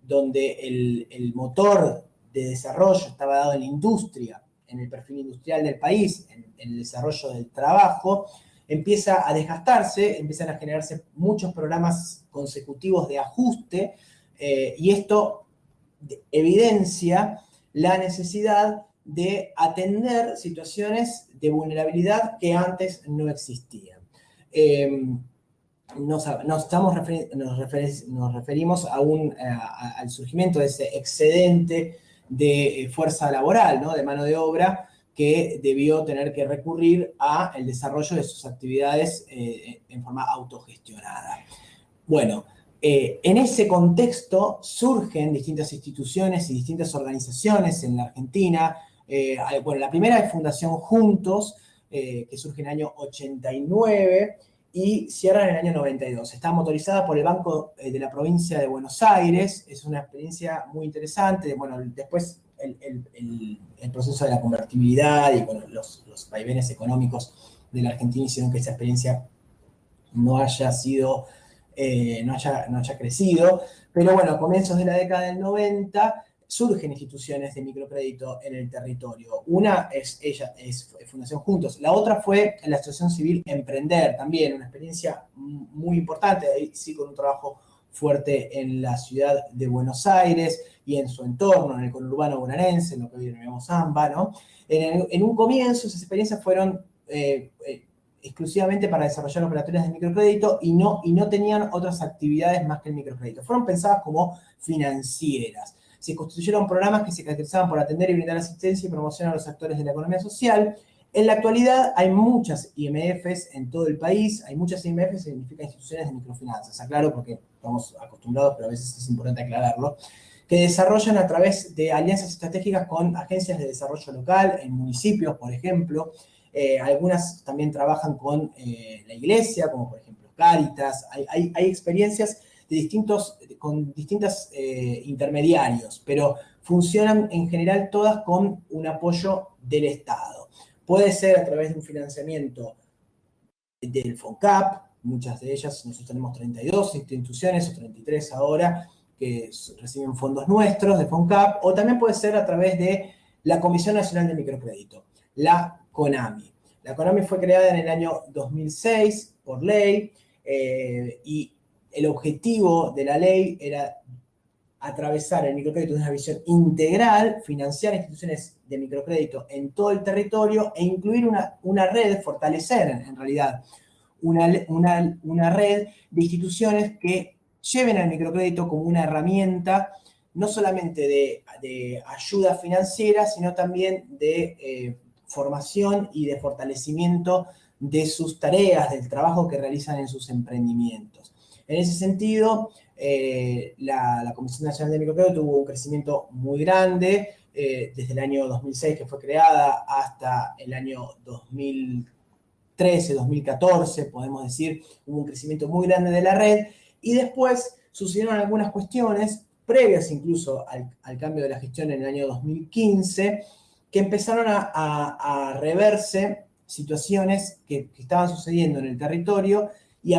donde el motor de desarrollo estaba dado en la industria, en el perfil industrial del país, en el desarrollo del trabajo, empieza a desgastarse, empiezan a generarse muchos programas consecutivos de ajuste, y esto evidencia la necesidad de atender situaciones de vulnerabilidad que antes no existían. Nos referimos al surgimiento de ese excedente de fuerza laboral, ¿no?, de mano de obra, que debió tener que recurrir al desarrollo de sus actividades en forma autogestionada. Bueno, en ese contexto surgen distintas instituciones y distintas organizaciones en la Argentina. Bueno, la primera es Fundación Juntos, que surge en el año 89 y cierra en el año 92. Está motorizada por el Banco de la Provincia de Buenos Aires. Es una experiencia muy interesante. Bueno, después el proceso de la convertibilidad y bueno, los vaivenes económicos de la Argentina hicieron que esa experiencia no haya crecido, pero bueno, a comienzos de la década del 90 surgen instituciones de microcrédito en el territorio. Una es Fundación Juntos, la otra fue la Asociación Civil Emprender, también una experiencia muy importante, ahí sí con un trabajo fuerte en la ciudad de Buenos Aires y en su entorno, en el conurbano bonaerense, en lo que hoy denominamos AMBA, ¿no? En un comienzo esas experiencias fueron exclusivamente para desarrollar operatorias de microcrédito y no tenían otras actividades más que el microcrédito. Fueron pensadas como financieras. Se constituyeron programas que se caracterizaban por atender y brindar asistencia y promoción a los actores de la economía social. En la actualidad hay muchas IMFs en todo el país. Hay muchas IMFs, significa instituciones de microfinanzas. Aclaro porque estamos acostumbrados, pero a veces es importante aclararlo, que desarrollan a través de alianzas estratégicas con agencias de desarrollo local, en municipios, por ejemplo, Algunas también trabajan con la iglesia, como por ejemplo Cáritas. Hay experiencias con distintos intermediarios, pero funcionan en general todas con un apoyo del Estado. Puede ser a través de un financiamiento del FONCAP, muchas de ellas, nosotros tenemos 32 instituciones, o 33 ahora, que reciben fondos nuestros de FONCAP, o también puede ser a través de la Comisión Nacional de Microcrédito, la CONAMI. La CONAMI fue creada en el año 2006 por ley, y el objetivo de la ley era atravesar el microcrédito de una visión integral, financiar instituciones de microcrédito en todo el territorio e incluir una red, fortalecer en realidad una red de instituciones que lleven al microcrédito como una herramienta no solamente de ayuda financiera, sino también de formación y de fortalecimiento de sus tareas, del trabajo que realizan en sus emprendimientos. En ese sentido, la Comisión Nacional de Microcrédito tuvo un crecimiento muy grande desde el año 2006, que fue creada, hasta el año 2013, 2014, podemos decir, hubo un crecimiento muy grande de la red, y después sucedieron algunas cuestiones, previas incluso al cambio de la gestión en el año 2015, que empezaron a reverse situaciones que estaban sucediendo en el territorio, y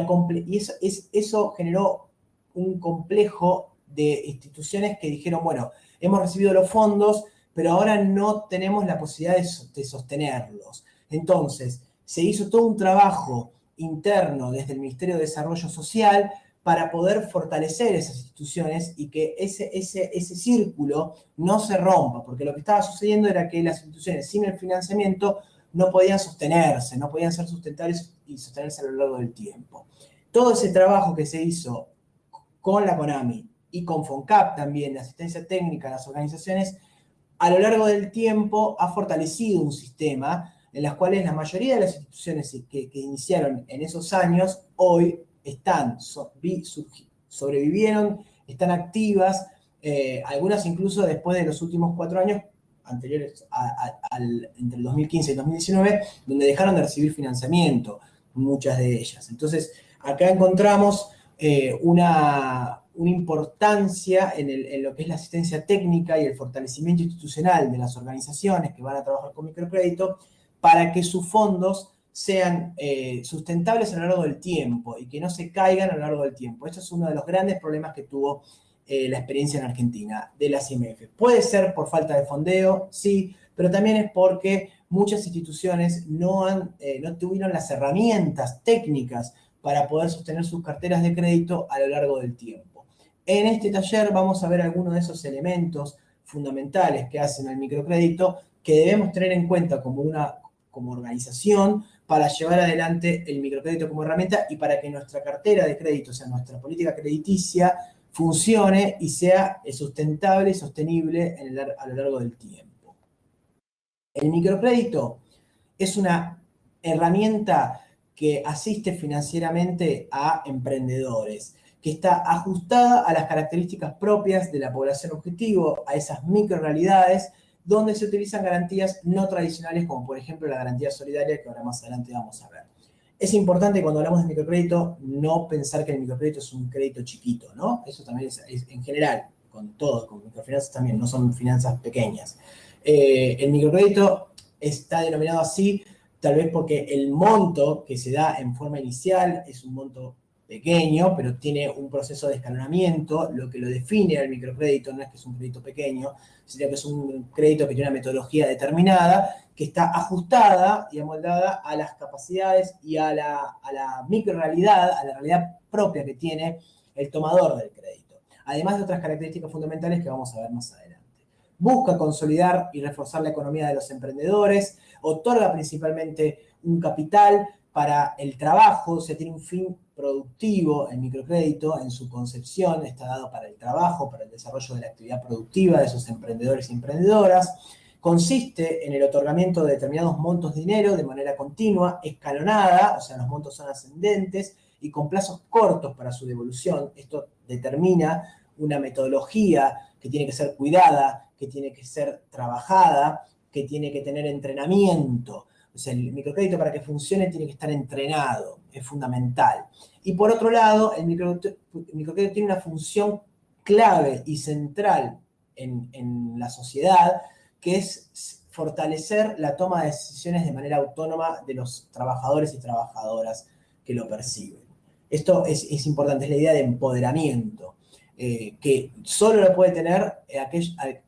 eso generó un complejo de instituciones que dijeron, bueno, hemos recibido los fondos, pero ahora no tenemos la posibilidad de sostenerlos. Entonces, se hizo todo un trabajo interno desde el Ministerio de Desarrollo Social para poder fortalecer esas instituciones y que ese círculo no se rompa, porque lo que estaba sucediendo era que las instituciones sin el financiamiento no podían sostenerse, no podían ser sustentables y sostenerse a lo largo del tiempo. Todo ese trabajo que se hizo con la CONAMI y con FONCAP también, de asistencia técnica a las organizaciones, a lo largo del tiempo ha fortalecido un sistema en las cuales la mayoría de las instituciones que iniciaron en esos años hoy sobrevivieron, están activas, algunas incluso después de los últimos 4 años anteriores entre el 2015 y el 2019, donde dejaron de recibir financiamiento, muchas de ellas. Entonces, acá encontramos una importancia en lo que es la asistencia técnica y el fortalecimiento institucional de las organizaciones que van a trabajar con microcrédito para que sus fondos sean sustentables a lo largo del tiempo y que no se caigan a lo largo del tiempo. Este es uno de los grandes problemas que tuvo la experiencia en Argentina de las IMF. Puede ser por falta de fondeo, sí, pero también es porque muchas instituciones no tuvieron las herramientas técnicas para poder sostener sus carteras de crédito a lo largo del tiempo. En este taller vamos a ver algunos de esos elementos fundamentales que hacen al microcrédito que debemos tener en cuenta como organización para llevar adelante el microcrédito como herramienta y para que nuestra cartera de crédito, o sea, nuestra política crediticia, funcione y sea sustentable y sostenible a lo largo del tiempo. El microcrédito es una herramienta que asiste financieramente a emprendedores, que está ajustada a las características propias de la población objetivo, a esas microrealidades, donde se utilizan garantías no tradicionales, como por ejemplo la garantía solidaria, que ahora más adelante vamos a ver. Es importante cuando hablamos de microcrédito no pensar que el microcrédito es un crédito chiquito, ¿no? Eso también es en general, con todo, con microfinanzas también, no son finanzas pequeñas. El microcrédito está denominado así tal vez porque el monto que se da en forma inicial es un monto pequeño, pero tiene un proceso de escalonamiento. Lo que lo define al microcrédito no es que es un crédito pequeño, sino que es un crédito que tiene una metodología determinada, que está ajustada y amoldada a las capacidades y a la microrealidad, a la realidad propia que tiene el tomador del crédito. Además de otras características fundamentales que vamos a ver más adelante. Busca consolidar y reforzar la economía de los emprendedores, otorga principalmente un capital para el trabajo, o sea, tiene un fin productivo. El microcrédito en su concepción está dado para el trabajo, para el desarrollo de la actividad productiva de esos emprendedores y emprendedoras. Consiste en el otorgamiento de determinados montos de dinero de manera continua, escalonada, o sea, los montos son ascendentes y con plazos cortos para su devolución. Esto determina una metodología que tiene que ser cuidada, que tiene que ser trabajada, que tiene que tener entrenamiento O sea, el microcrédito para que funcione tiene que estar entrenado, es fundamental. Y por otro lado, el microcrédito tiene una función clave y central en la sociedad, que es fortalecer la toma de decisiones de manera autónoma de los trabajadores y trabajadoras que lo perciben. Esto es importante, es la idea de empoderamiento, que solo lo puede tener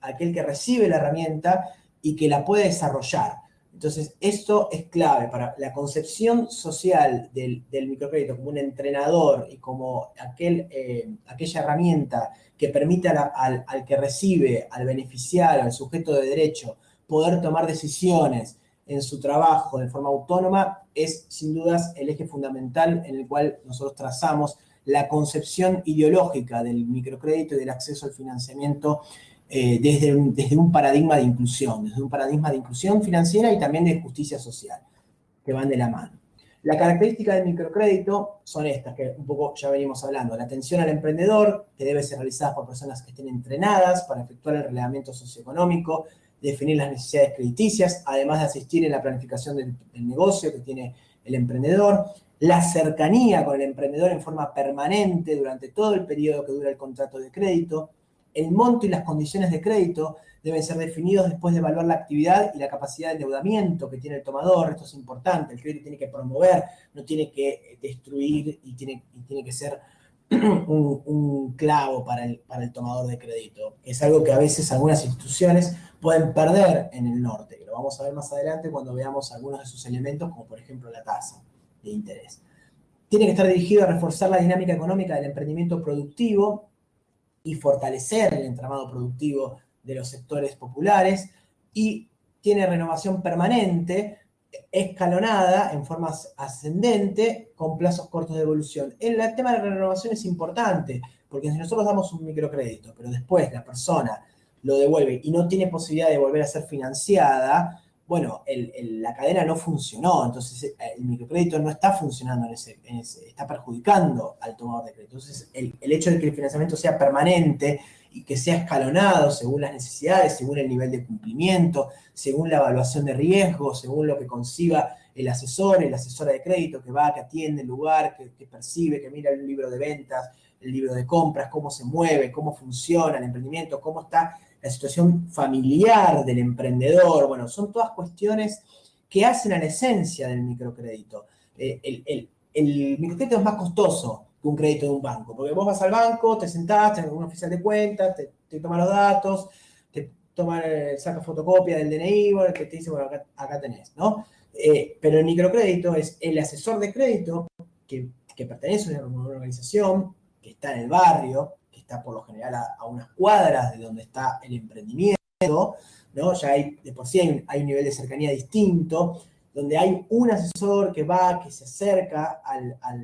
aquel que recibe la herramienta y que la puede desarrollar. Entonces, esto es clave para la concepción social del microcrédito como un entrenador y como aquella herramienta que permite al que recibe, al beneficiario, al sujeto de derecho, poder tomar decisiones en su trabajo de forma autónoma, es sin dudas el eje fundamental en el cual nosotros trazamos la concepción ideológica del microcrédito y del acceso al financiamiento desde un paradigma de inclusión, desde un paradigma de inclusión financiera y también de justicia social, que van de la mano. La característica del microcrédito son estas, que un poco ya venimos hablando. La atención al emprendedor, que debe ser realizada por personas que estén entrenadas para efectuar el relevamiento socioeconómico, definir las necesidades crediticias, además de asistir en la planificación del negocio que tiene el emprendedor. La cercanía con el emprendedor en forma permanente durante todo el periodo que dura el contrato de crédito. El monto y las condiciones de crédito deben ser definidos después de evaluar la actividad y la capacidad de endeudamiento que tiene el tomador. Esto es importante. El crédito tiene que promover, no tiene que destruir y tiene que ser un clavo para el tomador de crédito. Es algo que a veces algunas instituciones pueden perder en el norte, que lo vamos a ver más adelante cuando veamos algunos de sus elementos, como por ejemplo la tasa de interés. Tiene que estar dirigido a reforzar la dinámica económica del emprendimiento productivo y fortalecer el entramado productivo de los sectores populares, y tiene renovación permanente, escalonada, en forma ascendente, con plazos cortos de evolución. El tema de la renovación es importante, porque si nosotros damos un microcrédito, pero después la persona lo devuelve y no tiene posibilidad de volver a ser financiada, bueno, la cadena no funcionó, entonces el microcrédito no está funcionando está perjudicando al tomador de crédito. Entonces, el hecho de que el financiamiento sea permanente y que sea escalonado según las necesidades, según el nivel de cumplimiento, según la evaluación de riesgo, según lo que conciba el asesor, la asesora de crédito que va, que atiende el lugar, que percibe, que mira el libro de ventas, el libro de compras, cómo se mueve, cómo funciona el emprendimiento, cómo está la situación familiar del emprendedor. Bueno, son todas cuestiones que hacen a la esencia del microcrédito. El microcrédito es más costoso que un crédito de un banco, porque vos vas al banco, te sentás, tenés un oficial de cuentas, te toma los datos, te saca fotocopia del DNI, bueno, que te dice, bueno, acá tenés, ¿no? Pero el microcrédito es el asesor de crédito que pertenece a una organización, que está en el barrio, que está por lo general a unas cuadras de donde está el emprendimiento, ¿no? Ya de por sí hay un nivel de cercanía distinto, donde hay un asesor que va, que se acerca,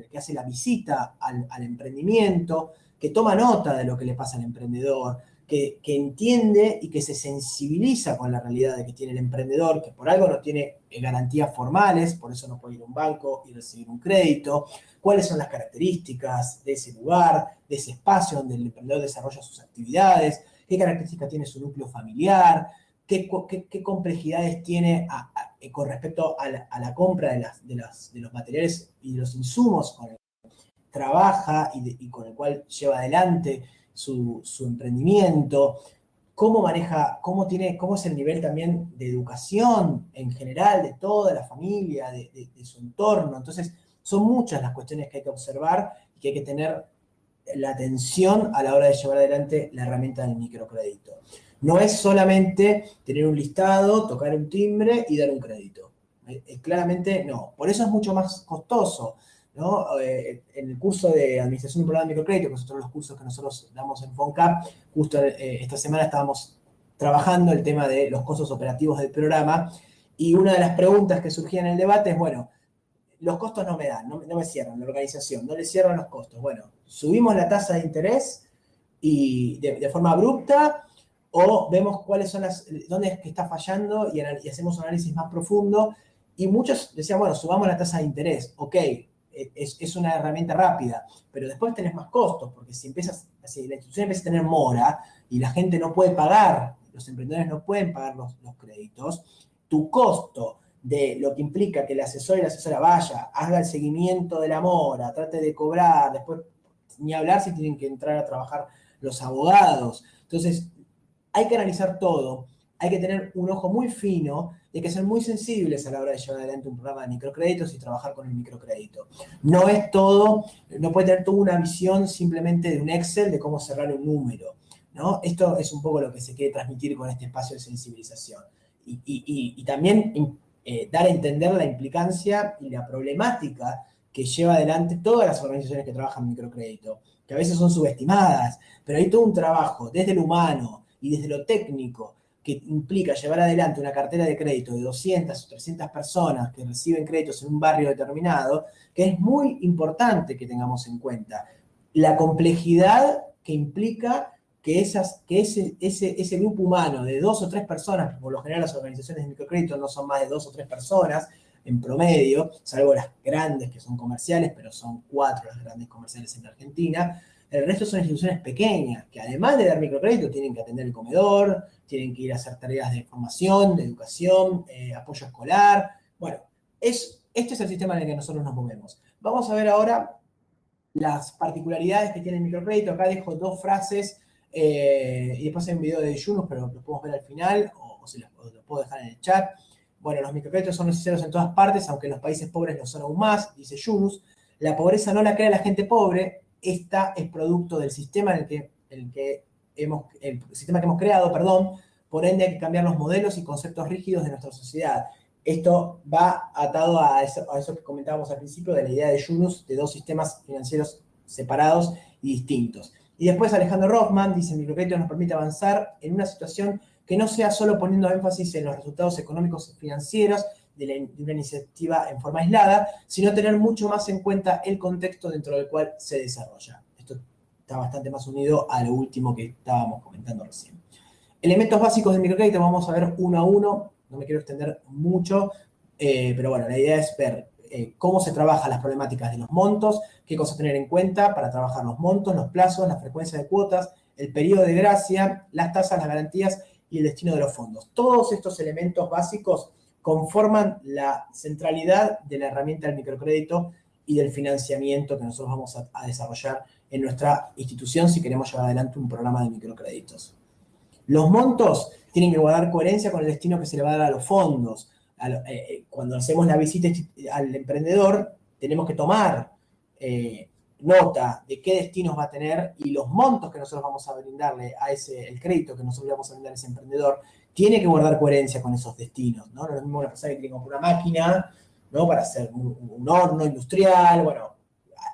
que hace la visita al emprendimiento, que toma nota de lo que le pasa al emprendedor, que entiende y que se sensibiliza con la realidad de que tiene el emprendedor, que por algo no tiene garantías formales, por eso no puede ir a un banco y recibir un crédito, cuáles son las características de ese lugar, de ese espacio donde el emprendedor desarrolla sus actividades, qué características tiene su núcleo familiar, qué complejidades tiene con respecto a la compra de los materiales y de los insumos con el que trabaja y con el cual lleva adelante su emprendimiento, cómo maneja, cómo es el nivel también de educación en general de toda la familia, de su entorno. Entonces, son muchas las cuestiones que hay que observar y que hay que tener la atención a la hora de llevar adelante la herramienta del microcrédito. No es solamente tener un listado, tocar un timbre y dar un crédito. Claramente no. Por eso es mucho más costoso, ¿no? En el curso de Administración de un Programa de Microcrédito, que es otro de los cursos que nosotros damos en FONCAP, justo esta semana estábamos trabajando el tema de los costos operativos del programa, y una de las preguntas que surgía en el debate es, bueno, los costos no me dan, no me cierran la organización, no le cierran los costos. Bueno, subimos la tasa de interés y de forma abrupta, o vemos dónde es que está fallando y hacemos un análisis más profundo. Y muchos decían, bueno, subamos la tasa de interés, ok, es una herramienta rápida, pero después tenés más costos, porque si la institución empieza a tener mora y la gente no puede pagar, los emprendedores no pueden pagar los créditos, tu costo de lo que implica que el asesor y la asesora vaya, haga el seguimiento de la mora, trate de cobrar, después ni hablar si tienen que entrar a trabajar los abogados. Entonces, hay que analizar todo, hay que tener un ojo muy fino y hay que ser muy sensibles a la hora de llevar adelante un programa de microcréditos y trabajar con el microcrédito. No es todo, no puede tener toda una visión simplemente de un Excel de cómo cerrar un número, ¿no? Esto es un poco lo que se quiere transmitir con este espacio de sensibilización. Y también dar a entender la implicancia y la problemática que lleva adelante todas las organizaciones que trabajan en microcrédito, que a veces son subestimadas, pero hay todo un trabajo desde lo humano y desde lo técnico que implica llevar adelante una cartera de crédito de 200 o 300 personas que reciben créditos en un barrio determinado, que es muy importante que tengamos en cuenta. La complejidad que implica que ese grupo humano de 2 o 3 personas, por lo general las organizaciones de microcrédito no son más de 2 o 3 personas en promedio, salvo las grandes que son comerciales, pero son 4 las grandes comerciales en la Argentina. El resto son instituciones pequeñas, que además de dar microcrédito, tienen que atender el comedor, tienen que ir a hacer tareas de formación, de educación, apoyo escolar. Bueno, este es el sistema en el que nosotros nos movemos. Vamos a ver ahora las particularidades que tiene el microcrédito. Acá dejo 2 frases y después hay un video de Yunus, pero lo podemos ver al final, o se los puedo dejar en el chat. Bueno, los microcréditos son necesarios en todas partes, aunque en los países pobres lo son aún más, dice Yunus. La pobreza no la crea la gente pobre, esta es producto del sistema el sistema que hemos creado, perdón, por ende hay que cambiar los modelos y conceptos rígidos de nuestra sociedad. Esto va atado a eso que comentábamos al principio de la idea de Yunus de 2 sistemas financieros separados y distintos. Y después Alejandro Rothman dice, el microcrédito nos permite avanzar en una situación que no sea solo poniendo énfasis en los resultados económicos y financieros de una iniciativa en forma aislada, sino tener mucho más en cuenta el contexto dentro del cual se desarrolla. Esto está bastante más unido a lo último que estábamos comentando recién. Elementos básicos del microcrédito, vamos a ver uno a uno, no me quiero extender mucho, pero bueno, la idea es ver cómo se trabajan las problemáticas de los montos, qué cosas tener en cuenta para trabajar los montos, los plazos, la frecuencia de cuotas, el periodo de gracia, las tasas, las garantías y el destino de los fondos. Todos estos elementos básicos conforman la centralidad de la herramienta del microcrédito y del financiamiento que nosotros vamos a desarrollar en nuestra institución si queremos llevar adelante un programa de microcréditos. Los montos tienen que guardar coherencia con el destino que se le va a dar a los fondos. Cuando hacemos la visita al emprendedor, tenemos que tomar nota de qué destinos va a tener y los montos que nosotros vamos a brindarle el crédito que nosotros le vamos a brindar a ese emprendedor, tiene que guardar coherencia con esos destinos, ¿no? No es lo mismo una persona que quiere comprar una máquina, ¿no? Para hacer un horno industrial, bueno,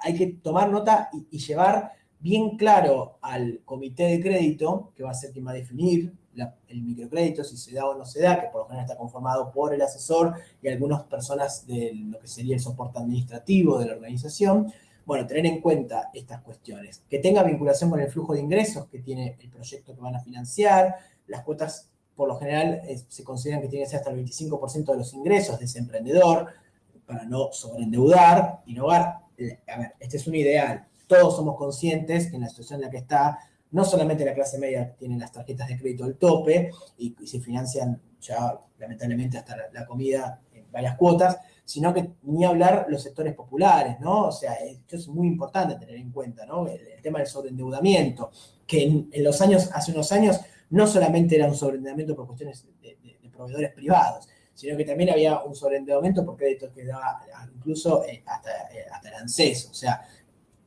hay que tomar nota y llevar bien claro al comité de crédito, que va a ser quien va a definir el microcrédito, si se da o no se da, que por lo general está conformado por el asesor y algunas personas de lo que sería el soporte administrativo de la organización. Bueno, tener en cuenta estas cuestiones. Que tenga vinculación con el flujo de ingresos que tiene el proyecto que van a financiar. Las cuotas, por lo general, se consideran que tiene que ser hasta el 25% de los ingresos de ese emprendedor para no sobreendeudar y no a ver, este es un ideal. Todos somos conscientes que en la situación en la que está, no solamente la clase media tiene las tarjetas de crédito al tope y se financian ya lamentablemente hasta la comida en varias cuotas, sino que ni hablar los sectores populares, ¿no? O sea, esto es muy importante tener en cuenta, ¿no? El tema del sobreendeudamiento, que hace unos años, no solamente era un sobreendeudamiento por cuestiones de proveedores privados, sino que también había un sobreendeudamiento por créditos que daba incluso hasta el ANSES. O sea,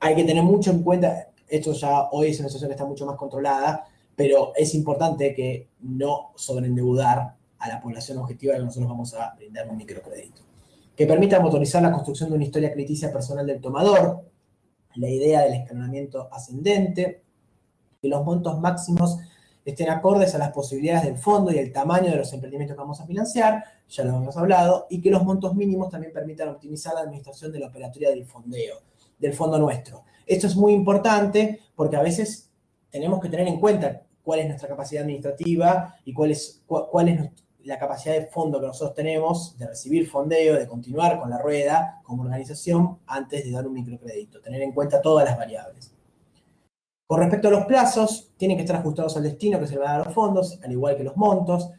hay que tener mucho en cuenta, esto ya hoy es una situación que está mucho más controlada, pero es importante que no sobreendeudar a la población objetiva que nosotros vamos a brindar un microcrédito. Que permita motorizar la construcción de una historia crediticia personal del tomador, la idea del escalonamiento ascendente, que los montos máximos estén acordes a las posibilidades del fondo y el tamaño de los emprendimientos que vamos a financiar, ya lo hemos hablado, y que los montos mínimos también permitan optimizar la administración de la operatoria del fondeo, del fondo nuestro. Esto es muy importante porque a veces tenemos que tener en cuenta cuál es nuestra capacidad administrativa y cuál es la capacidad de fondo que nosotros tenemos de recibir fondeo, de continuar con la rueda como organización antes de dar un microcrédito. Tener en cuenta todas las variables. Con respecto a los plazos, tienen que estar ajustados al destino que se le va a dar a los fondos, al igual que los montos.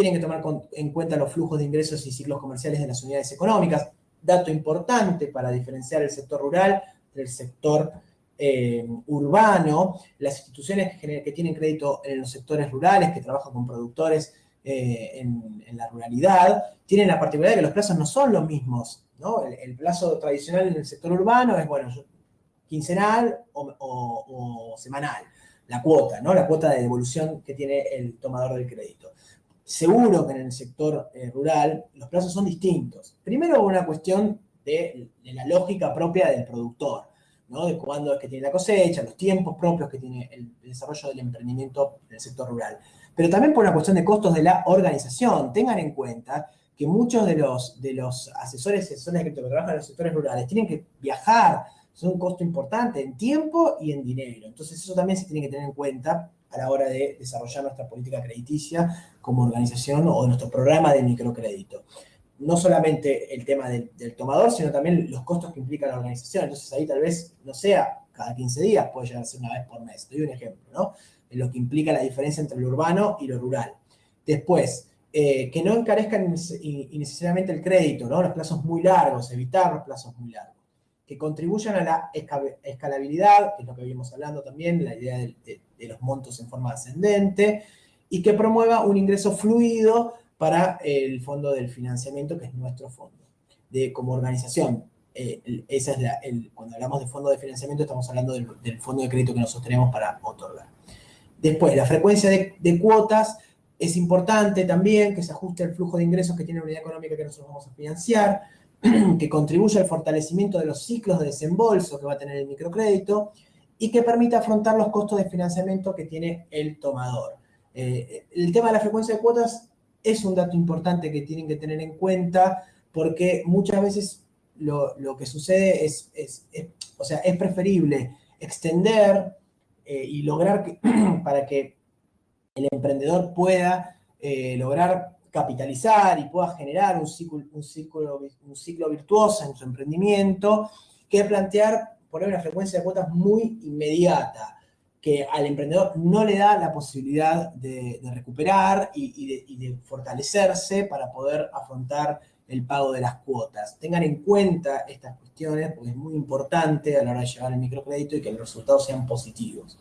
tienen que tomar en cuenta los flujos de ingresos y ciclos comerciales de las unidades económicas. Dato importante para diferenciar el sector rural del sector urbano. Las instituciones que tienen crédito en los sectores rurales, que trabajan con productores en la ruralidad, tienen la particularidad de que los plazos no son los mismos, ¿no? El plazo tradicional en el sector urbano es, bueno, quincenal o semanal, la cuota, ¿no? La cuota de devolución que tiene el tomador del crédito. Seguro que en el sector rural los plazos son distintos. Primero, una cuestión de la lógica propia del productor, ¿no? De cuándo es que tiene la cosecha, los tiempos propios que tiene el desarrollo del emprendimiento en el sector rural. Pero también por una cuestión de costos de la organización. Tengan en cuenta que muchos de los asesores de crédito que trabajan en los sectores rurales tienen que viajar, son un costo importante en tiempo y en dinero. Entonces eso también se tiene que tener en cuenta a la hora de desarrollar nuestra política crediticia como organización o nuestro programa de microcrédito. No solamente el tema del tomador, sino también los costos que implica la organización. Entonces ahí tal vez no sea cada 15 días, puede llegar a ser una vez por mes. Te doy un ejemplo, ¿no? En lo que implica la diferencia entre lo urbano y lo rural. Después, que no encarezcan innecesariamente el crédito, ¿no? Los plazos muy largos, evitar los plazos muy largos. Que contribuyan a la escalabilidad, que es lo que habíamos hablando también, la idea de los montos en forma ascendente, y que promueva un ingreso fluido para el fondo del financiamiento, que es nuestro fondo. Como organización, esa es cuando hablamos de fondo de financiamiento, estamos hablando del fondo de crédito que nosotros tenemos para otorgar. Después, la frecuencia de cuotas es importante también, que se ajuste al flujo de ingresos que tiene la unidad económica que nosotros vamos a financiar, que contribuya al fortalecimiento de los ciclos de desembolso que va a tener el microcrédito y que permita afrontar los costos de financiamiento que tiene el tomador. El tema de la frecuencia de cuotas es un dato importante que tienen que tener en cuenta porque muchas veces lo que sucede es preferible extender y lograr para que el emprendedor pueda lograr capitalizar y pueda generar un ciclo virtuoso en su emprendimiento, que plantear poner una frecuencia de cuotas muy inmediata, que al emprendedor no le da la posibilidad de recuperar y de fortalecerse para poder afrontar el pago de las cuotas. Tengan en cuenta estas cuestiones porque es muy importante a la hora de llevar el microcrédito y que los resultados sean positivos.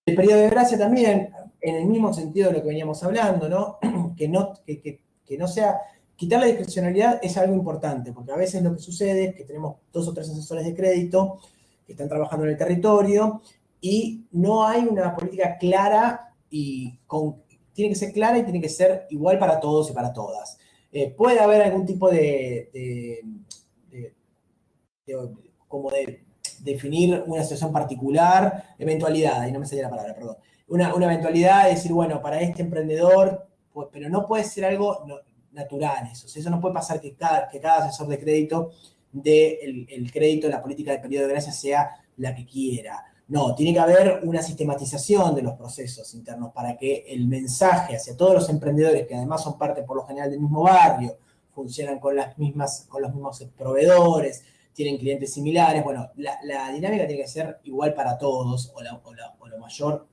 El periodo de gracia también, en el mismo sentido de lo que veníamos hablando, ¿no? Que no sea... Quitar la discrecionalidad es algo importante, porque a veces lo que sucede es que tenemos 2 o 3 asesores de crédito que están trabajando en el territorio y no hay una política clara tiene que ser clara y tiene que ser igual para todos y para todas. Puede haber algún tipo de definir una situación particular, eventualidad, ahí no me salía la palabra, perdón. Una eventualidad de decir, bueno, para este emprendedor, pues, pero no puede ser algo natural eso. O sea, eso no puede pasar que cada asesor de crédito dé el crédito en la política de periodo de gracia sea la que quiera. No, tiene que haber una sistematización de los procesos internos para que el mensaje hacia todos los emprendedores, que además son parte por lo general del mismo barrio, funcionan con los mismos proveedores, tienen clientes similares, bueno, la dinámica tiene que ser igual para todos, o la mayor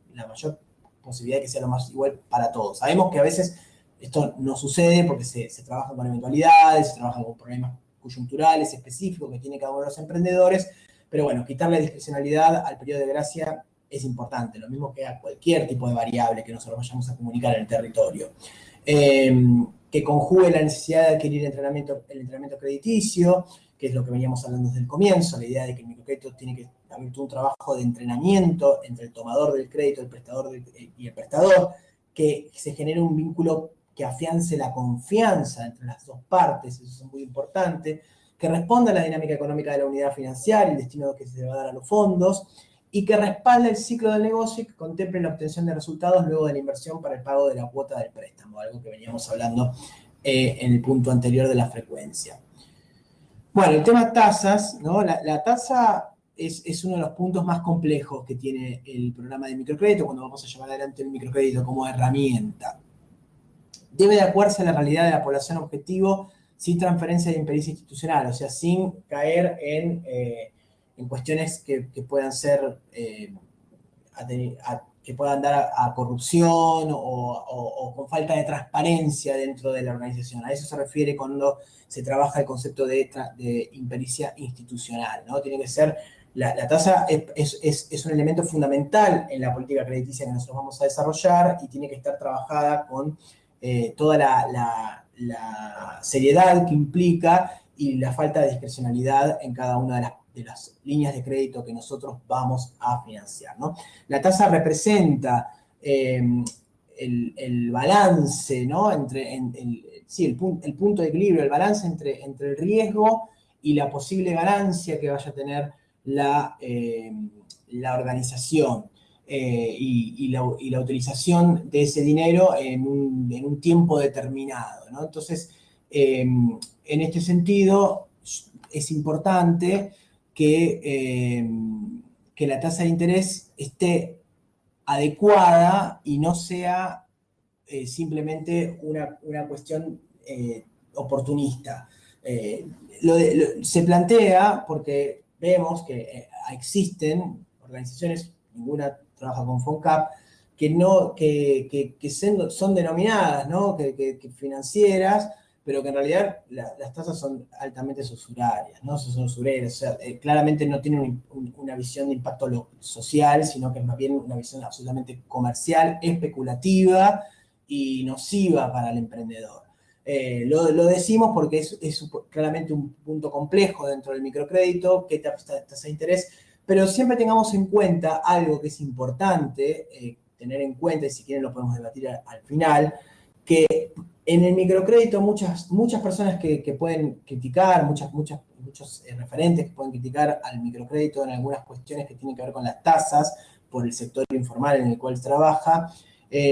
posibilidad de que sea lo más igual para todos. Sabemos que a veces esto no sucede porque se trabaja con eventualidades, se trabaja con problemas coyunturales específicos que tiene cada uno de los emprendedores, pero bueno, quitarle discrecionalidad al periodo de gracia es importante, lo mismo que a cualquier tipo de variable que nosotros vayamos a comunicar en el territorio. Que conjugue la necesidad de adquirir el entrenamiento crediticio, que es lo que veníamos hablando desde el comienzo, la idea de que el microcrédito tiene que haber un trabajo de entrenamiento entre el tomador del crédito, el prestador y el prestador, que se genere un vínculo que afiance la confianza entre las dos partes, eso es muy importante, que responda a la dinámica económica de la unidad financiera, el destino que se va a dar a los fondos, y que respalde el ciclo del negocio y que contemple la obtención de resultados luego de la inversión para el pago de la cuota del préstamo, algo que veníamos hablando en el punto anterior de la frecuencia. Bueno, el tema tasas, ¿no? La tasa es uno de los puntos más complejos que tiene el programa de microcrédito cuando vamos a llevar adelante el microcrédito como herramienta. Debe de adecuarse a la realidad de la población objetivo sin transferencia de impericia institucional, o sea, sin caer en cuestiones que puedan ser que puedan dar a corrupción o con falta de transparencia dentro de la organización. A eso se refiere cuando se trabaja el concepto de impericia institucional, ¿no? Tiene que ser, la tasa es un elemento fundamental en la política crediticia que nosotros vamos a desarrollar y tiene que estar trabajada con toda la seriedad que implica y la falta de discrecionalidad en cada una de las líneas de crédito que nosotros vamos a financiar, ¿no? La tasa representa el balance, ¿no? El punto de equilibrio, el balance entre el riesgo y la posible ganancia que vaya a tener la organización. Y la utilización de ese dinero en un tiempo determinado, ¿no? Entonces, en este sentido, es importante que la tasa de interés esté adecuada y no sea simplemente una cuestión oportunista. Se plantea porque vemos que existen organizaciones, ninguna trabaja con FONCAP, que son denominadas, ¿no? que financieras, pero que en realidad las tasas son altamente usurarias, ¿no? Son usureras, o sea, claramente no tienen una visión de impacto social, sino que es más bien una visión absolutamente comercial, especulativa y nociva para el emprendedor. Lo decimos porque es claramente un punto complejo dentro del microcrédito, qué tasa de interés, pero siempre tengamos en cuenta algo que es importante tener en cuenta, y si quieren lo podemos debatir al final, que en el microcrédito muchas personas que pueden criticar, muchos referentes que pueden criticar al microcrédito en algunas cuestiones que tienen que ver con las tasas por el sector informal en el cual trabaja,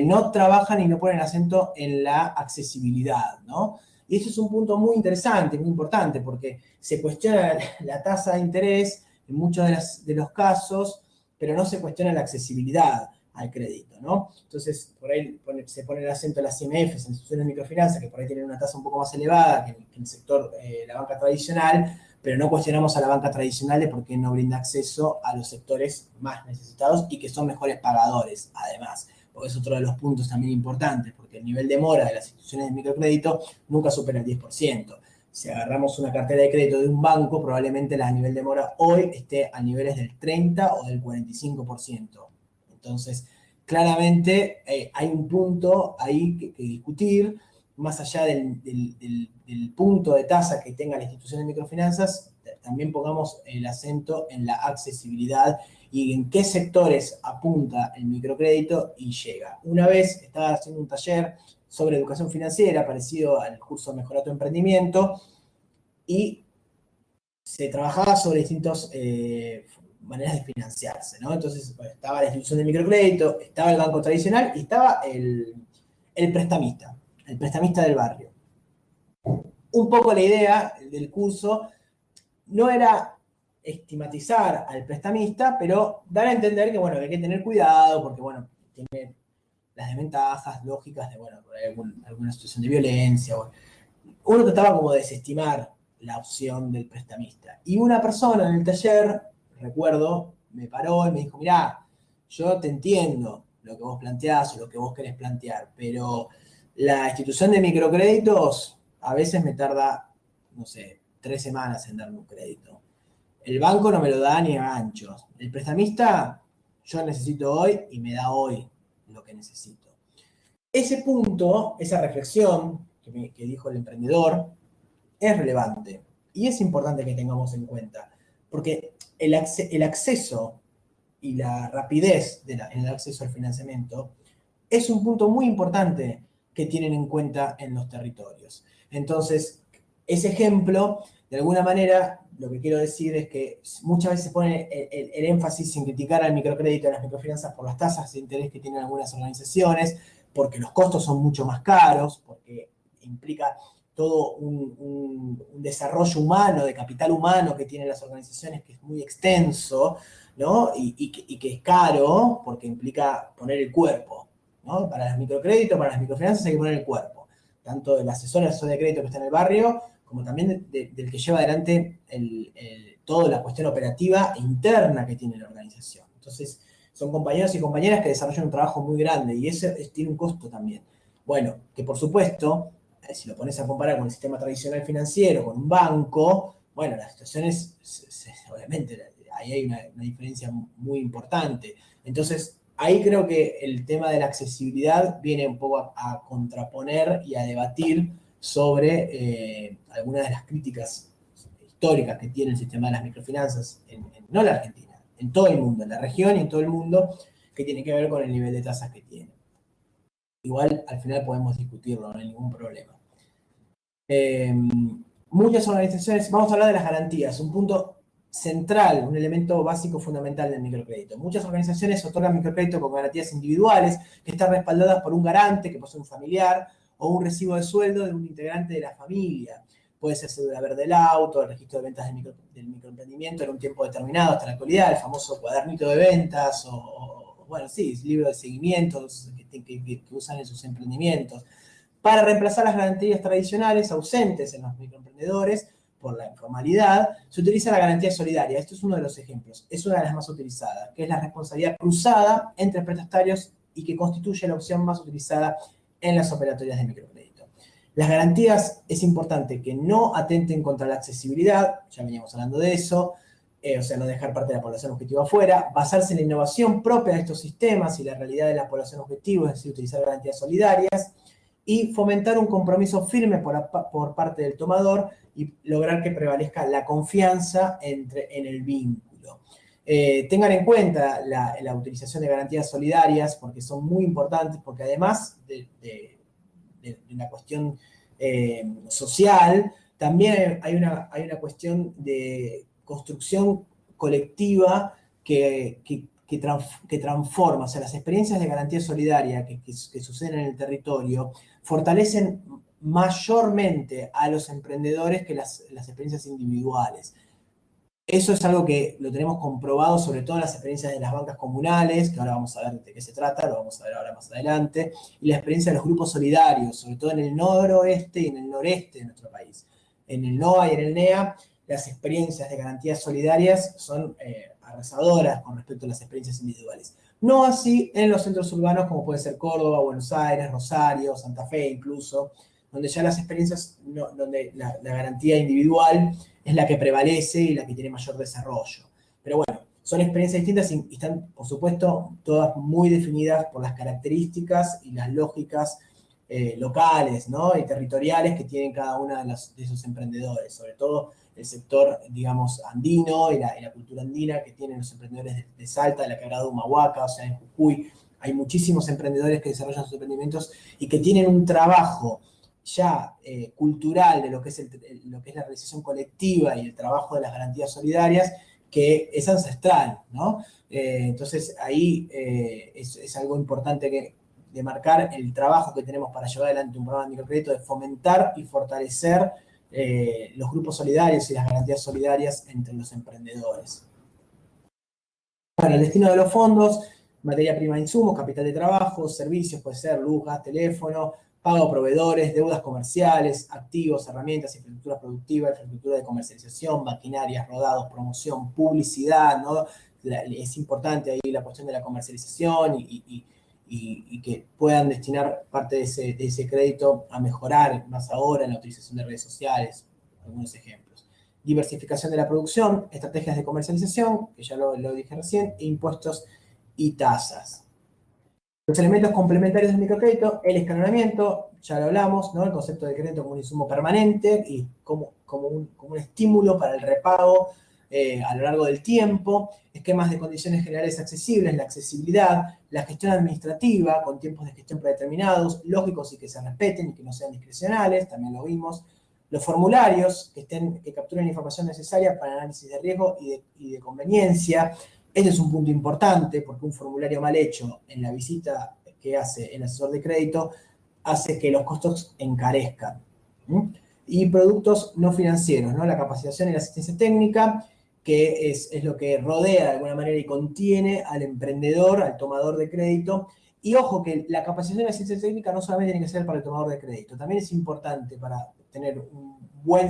no trabajan y no ponen acento en la accesibilidad, ¿no? Y eso es un punto muy interesante, muy importante, porque se cuestiona la tasa de interés en muchos de los casos, pero no se cuestiona la accesibilidad al crédito, ¿no? Entonces, por ahí se pone el acento en las IMFs, en instituciones de microfinanza, que por ahí tienen una tasa un poco más elevada que en el sector la banca tradicional, pero no cuestionamos a la banca tradicional de por qué no brinda acceso a los sectores más necesitados y que son mejores pagadores, además, porque es otro de los puntos también importantes, porque el nivel de mora de las instituciones de microcrédito nunca supera el 10%. Si agarramos una cartera de crédito de un banco, probablemente el nivel de mora hoy esté a niveles del 30 o del 45%. Entonces, claramente hay un punto ahí que discutir, más allá del punto de tasa que tenga la institución de microfinanzas, también pongamos el acento en la accesibilidad y en qué sectores apunta el microcrédito y llega. Una vez estaba haciendo un taller sobre educación financiera, parecido al curso Mejora tu Emprendimiento, y se trabajaba sobre distintas maneras de financiarse, ¿no? Entonces, bueno, estaba la institución de microcrédito, estaba el banco tradicional y estaba el prestamista del barrio. Un poco la idea del curso no era estigmatizar al prestamista, pero dar a entender que, bueno, hay que tener cuidado porque, bueno, tiene las desventajas lógicas de, bueno, por ahí alguna situación de violencia. Bueno. Uno trataba como de desestimar la opción del prestamista. Y una persona en el taller, recuerdo, me paró y me dijo, mirá, yo te entiendo lo que vos planteás o lo que vos querés plantear, pero la institución de microcréditos a veces me tarda, no sé, 3 semanas en darme un crédito. El banco no me lo da ni a ganchos. El prestamista, yo necesito hoy y me da hoy lo que necesito. Ese punto, esa reflexión que dijo el emprendedor, es relevante y es importante que tengamos en cuenta, porque el acceso y la rapidez en el acceso al financiamiento es un punto muy importante que tienen en cuenta en los territorios. Entonces, ese ejemplo, de alguna manera, lo que quiero decir es que muchas veces se pone el énfasis en criticar al microcrédito y a las microfinanzas por las tasas de interés que tienen algunas organizaciones, porque los costos son mucho más caros, porque implica todo un desarrollo humano, de capital humano que tienen las organizaciones, que es muy extenso, ¿no? Y que es caro, porque implica poner el cuerpo, ¿no? Para los microcréditos, para las microfinanzas hay que poner el cuerpo, tanto del asesor de crédito que está en el barrio, como también del que lleva adelante toda la cuestión operativa e interna que tiene la organización. Entonces, son compañeros y compañeras que desarrollan un trabajo muy grande y eso tiene un costo también. Bueno, que por supuesto, si lo pones a comparar con el sistema tradicional financiero, con un banco, bueno, la situación es, obviamente, ahí hay una diferencia muy importante. Entonces, ahí creo que el tema de la accesibilidad viene un poco a contraponer y a debatir sobre algunas de las críticas históricas que tiene el sistema de las microfinanzas, no en la Argentina, en todo el mundo, en la región y en todo el mundo, que tiene que ver con el nivel de tasas que tiene. Igual al final podemos discutirlo, no hay ningún problema. Muchas organizaciones, vamos a hablar de las garantías, un punto central, un elemento básico fundamental del microcrédito. Muchas organizaciones otorgan microcrédito con garantías individuales que están respaldadas por un garante, que puede ser un familiar, o un recibo de sueldo de un integrante de la familia. Puede ser cédula verde del auto, el registro de ventas del microemprendimiento en un tiempo determinado hasta la actualidad, el famoso cuadernito de ventas, bueno, sí, libro de seguimientos que usan en sus emprendimientos. Para reemplazar las garantías tradicionales ausentes en los microemprendedores por la informalidad, se utiliza la garantía solidaria. Esto es uno de los ejemplos, es una de las más utilizadas, que es la responsabilidad cruzada entre prestatarios y que constituye la opción más utilizada en las operatorias de microcrédito. Las garantías es importante que no atenten contra la accesibilidad, ya veníamos hablando de eso, o sea, no dejar parte de la población objetivo afuera, basarse en la innovación propia de estos sistemas y la realidad de la población objetivo, es decir, utilizar garantías solidarias, y fomentar un compromiso firme por parte del tomador y lograr que prevalezca la confianza en el vínculo. Tengan en cuenta la utilización de garantías solidarias porque son muy importantes, porque además de una cuestión social, también hay una cuestión de construcción colectiva que transforma, o sea, las experiencias de garantía solidaria que suceden en el territorio fortalecen mayormente a los emprendedores que las experiencias individuales. Eso es algo que lo tenemos comprobado, sobre todo en las experiencias de las bancas comunales, que ahora vamos a ver de qué se trata, lo vamos a ver ahora más adelante, y la experiencia de los grupos solidarios, sobre todo en el noroeste y en el noreste de nuestro país. En el NOA y en el NEA, las experiencias de garantías solidarias son arrasadoras con respecto a las experiencias individuales. No así en los centros urbanos como puede ser Córdoba, Buenos Aires, Rosario, Santa Fe incluso, donde ya las experiencias, donde la garantía individual es la que prevalece y la que tiene mayor desarrollo. Pero bueno, son experiencias distintas y están, por supuesto, todas muy definidas por las características y las lógicas locales, ¿no? Y territoriales que tienen cada uno de esos emprendedores, sobre todo el sector, digamos, andino y la cultura andina que tienen los emprendedores de Salta, de la Quebrada Humahuaca, o sea, en Jujuy. Hay muchísimos emprendedores que desarrollan sus emprendimientos y que tienen un trabajo ya cultural de lo que es la realización colectiva y el trabajo de las garantías solidarias, que es ancestral, ¿no? Entonces ahí es algo importante de marcar el trabajo que tenemos para llevar adelante un programa de microcrédito, de fomentar y fortalecer los grupos solidarios y las garantías solidarias entre los emprendedores. Bueno, el destino de los fondos: materia prima de insumos, capital de trabajo, servicios, puede ser luz, gas, teléfono, pago a proveedores, deudas comerciales, activos, herramientas, infraestructura productiva, infraestructura de comercialización, maquinarias, rodados, promoción, publicidad, ¿no? Es importante ahí la cuestión de la comercialización y que puedan destinar parte de ese crédito a mejorar más ahora en la utilización de redes sociales, algunos ejemplos. Diversificación de la producción, estrategias de comercialización, que ya lo dije recién, e impuestos y tasas. Los elementos complementarios del microcrédito: el escalonamiento, ya lo hablamos, ¿no? El concepto de crédito como un insumo permanente y como un estímulo para el repago a lo largo del tiempo, esquemas de condiciones generales accesibles, la accesibilidad, la gestión administrativa con tiempos de gestión predeterminados, lógicos y que se respeten y que no sean discrecionales, también lo vimos. Los formularios que capturen información necesaria para el análisis de riesgo y de conveniencia. Este es un punto importante porque un formulario mal hecho en la visita que hace el asesor de crédito hace que los costos encarezcan. Y productos no financieros, ¿no? La capacitación y la asistencia técnica, que es lo que rodea de alguna manera y contiene al emprendedor, al tomador de crédito. Y ojo que la capacitación y la asistencia técnica no solamente tiene que ser para el tomador de crédito, también es importante tener un buen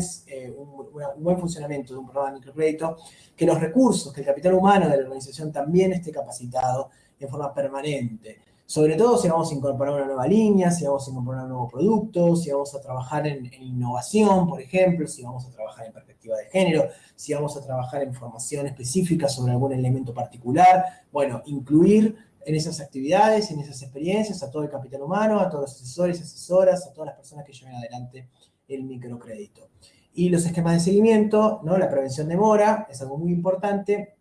funcionamiento de un programa de microcrédito, que los recursos, que el capital humano de la organización también esté capacitado de forma permanente. Sobre todo si vamos a incorporar una nueva línea, si vamos a incorporar un nuevo producto, si vamos a trabajar en innovación, por ejemplo, si vamos a trabajar en perspectiva de género, si vamos a trabajar en formación específica sobre algún elemento particular. Bueno, incluir en esas actividades, en esas experiencias, a todo el capital humano, a todos los asesores, asesoras, a todas las personas que lleven adelante el microcrédito. Y los esquemas de seguimiento, ¿no? La prevención de mora es algo muy importante,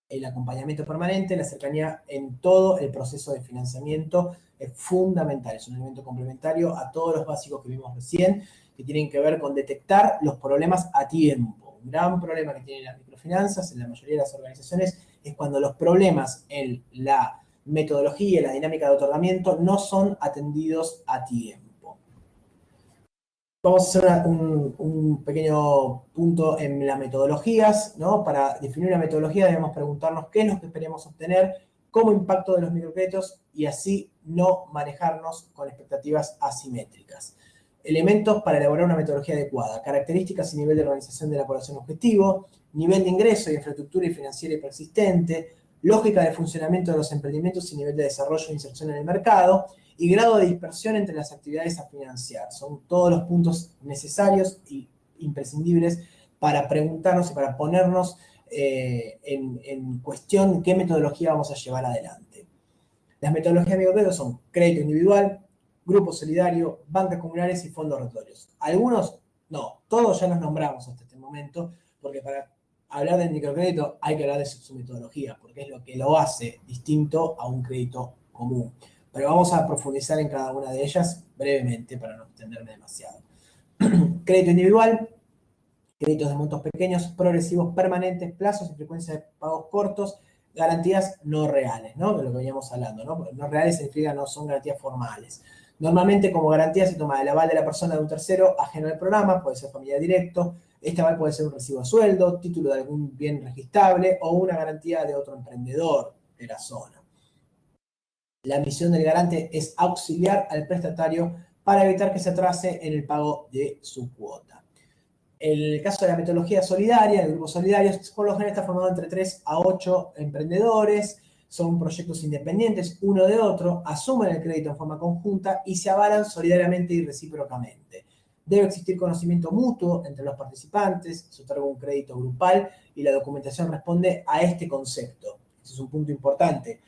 el acompañamiento permanente, la cercanía en todo el proceso de financiamiento es fundamental, es un elemento complementario a todos los básicos que vimos recién, que tienen que ver con detectar los problemas a tiempo. Un gran problema que tienen las microfinanzas en la mayoría de las organizaciones es cuando los problemas en la metodología y la dinámica de otorgamiento no son atendidos a tiempo. Vamos a hacer un pequeño punto en las metodologías, ¿no? Para definir una metodología debemos preguntarnos qué es lo que esperemos obtener, cómo impacto de los microcréditos y así no manejarnos con expectativas asimétricas. Elementos para elaborar una metodología adecuada, características y nivel de organización de la población objetivo, nivel de ingreso y infraestructura y financiera y persistente, lógica de funcionamiento de los emprendimientos y nivel de desarrollo e inserción en el mercado, y grado de dispersión entre las actividades a financiar. Son todos los puntos necesarios e imprescindibles para preguntarnos y para ponernos en cuestión qué metodología vamos a llevar adelante. Las metodologías de microcrédito son crédito individual, grupo solidario, bancas comunales y fondos rotatorios. Algunos, no, todos ya los nombramos hasta este momento, porque para hablar del microcrédito hay que hablar de su metodología, porque es lo que lo hace distinto a un crédito común. Pero vamos a profundizar en cada una de ellas brevemente para no extenderme demasiado. Crédito individual, créditos de montos pequeños, progresivos, permanentes, plazos y frecuencia de pagos cortos, garantías no reales, ¿no? De lo que veníamos hablando, ¿no? No reales significa no son garantías formales. Normalmente como garantía se toma el aval de la persona de un tercero ajeno al programa, puede ser familiar directo, este aval puede ser un recibo de sueldo, título de algún bien registrable o una garantía de otro emprendedor de la zona. La misión del garante es auxiliar al prestatario para evitar que se atrase en el pago de su cuota. En el caso de la metodología solidaria, el grupo solidario, por lo general está formado entre 3 a 8 emprendedores, son proyectos independientes uno de otro, asumen el crédito en forma conjunta y se avalan solidariamente y recíprocamente. Debe existir conocimiento mutuo entre los participantes, se otorga un crédito grupal y la documentación responde a este concepto. Ese es un punto importante.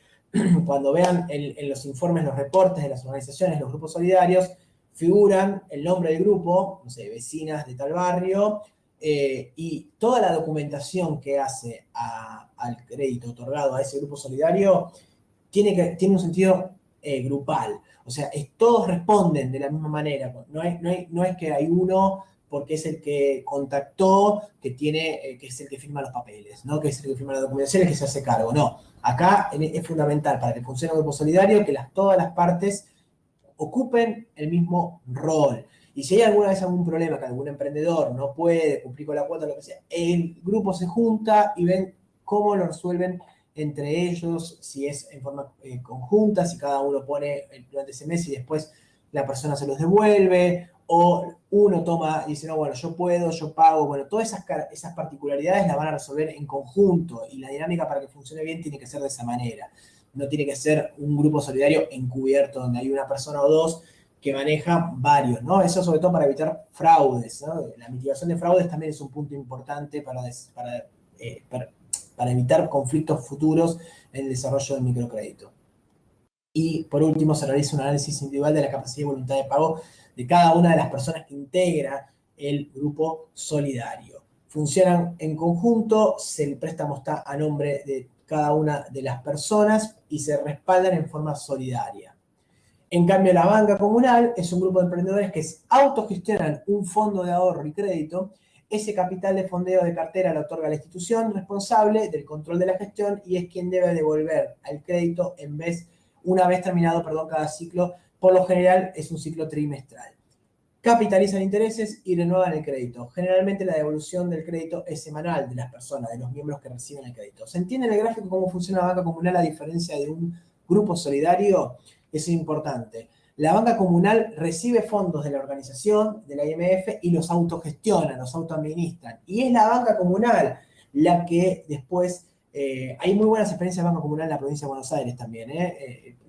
Cuando vean en los informes, los reportes de las organizaciones, los grupos solidarios, figuran el nombre del grupo, no sé, vecinas de tal barrio, y toda la documentación que hace al crédito otorgado a ese grupo solidario tiene un sentido grupal. O sea, todos responden de la misma manera. No es que hay uno porque es el que contactó, que es el que firma los papeles, ¿no? Que es el que firma la documentación y el que se hace cargo. No, acá es fundamental para que funcione el grupo solidario que todas las partes ocupen el mismo rol. Y si hay alguna vez algún problema, que algún emprendedor no puede cumplir con la cuota, lo que sea, el grupo se junta y ven cómo lo resuelven entre ellos, si es en forma conjunta, si cada uno pone durante ese mes y después la persona se los devuelve, o uno toma y dice, no, bueno, yo puedo, yo pago, bueno, todas esas particularidades las van a resolver en conjunto y la dinámica para que funcione bien tiene que ser de esa manera. No tiene que ser un grupo solidario encubierto donde hay una persona o dos que maneja varios, ¿no? Eso sobre todo para evitar fraudes, ¿no? La mitigación de fraudes también es un punto importante para evitar conflictos futuros en el desarrollo del microcrédito. Y por último se realiza un análisis individual de la capacidad y voluntad de pago de cada una de las personas que integra el grupo solidario. Funcionan en conjunto, el préstamo está a nombre de cada una de las personas y se respaldan en forma solidaria. En cambio, la banca comunal es un grupo de emprendedores que autogestionan un fondo de ahorro y crédito. Ese capital de fondeo de cartera lo otorga la institución responsable del control de la gestión y es quien debe devolver el crédito una vez terminado cada ciclo. Por lo general es un ciclo trimestral. Capitalizan intereses y renuevan el crédito. Generalmente la devolución del crédito es semanal de las personas, de los miembros que reciben el crédito. ¿Se entiende en el gráfico cómo funciona la banca comunal a diferencia de un grupo solidario? Es importante. La banca comunal recibe fondos de la organización, de la IMF, y los autogestiona, los autoadministran. Y es la banca comunal la que después... hay muy buenas experiencias de banca comunal en la provincia de Buenos Aires también.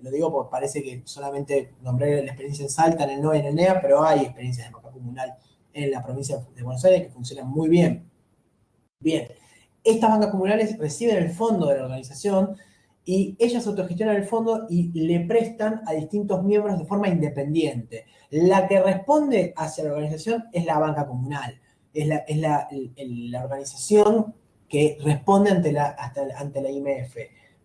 Lo digo porque parece que solamente nombré la experiencia en Salta, en el NOE y en el NEA, pero hay experiencias de banca comunal en la provincia de Buenos Aires que funcionan muy bien. Bien, estas bancas comunales reciben el fondo de la organización y ellas autogestionan el fondo y le prestan a distintos miembros de forma independiente. La que responde hacia la organización es la banca comunal, es la organización que responde ante la IMF.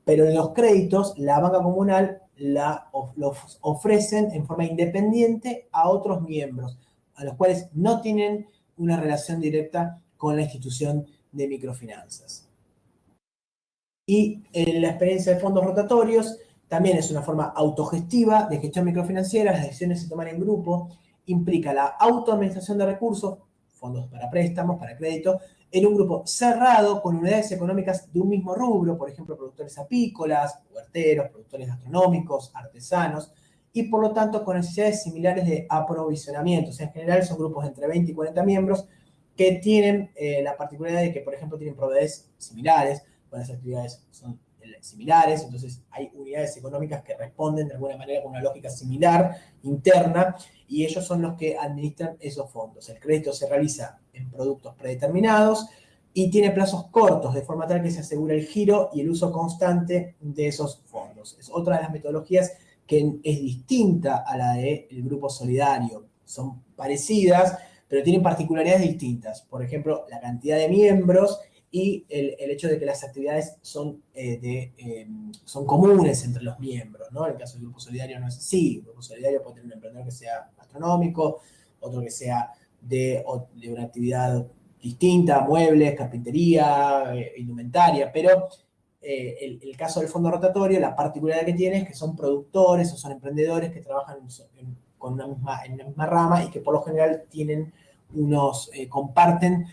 Pero en los créditos, la banca comunal los ofrecen en forma independiente a otros miembros, a los cuales no tienen una relación directa con la institución de microfinanzas. Y en la experiencia de fondos rotatorios también es una forma autogestiva de gestión microfinanciera, las decisiones se toman en grupo, implica la autoadministración de recursos, fondos para préstamos, para crédito, en un grupo cerrado con unidades económicas de un mismo rubro, por ejemplo, productores apícolas, huerteros, productores gastronómicos, artesanos, y por lo tanto con necesidades similares de aprovisionamiento. O sea, en general son grupos de entre 20 y 40 miembros que tienen la particularidad de que, por ejemplo, tienen proveedores similares, las actividades son similares, entonces hay unidades económicas que responden de alguna manera con una lógica similar, interna, y ellos son los que administran esos fondos. El crédito se realiza en productos predeterminados y tiene plazos cortos, de forma tal que se asegura el giro y el uso constante de esos fondos. Es otra de las metodologías que es distinta a la del grupo solidario. Son parecidas, pero tienen particularidades distintas. Por ejemplo, la cantidad de miembros y el hecho de que las actividades son comunes entre los miembros, ¿no? En el caso del grupo solidario no es así. El grupo solidario puede tener un emprendedor que sea gastronómico, otro que sea de una actividad distinta, muebles, carpintería, indumentaria, pero el caso del fondo rotatorio, la particularidad que tiene es que son productores o son emprendedores que trabajan en una misma rama y que por lo general tienen comparten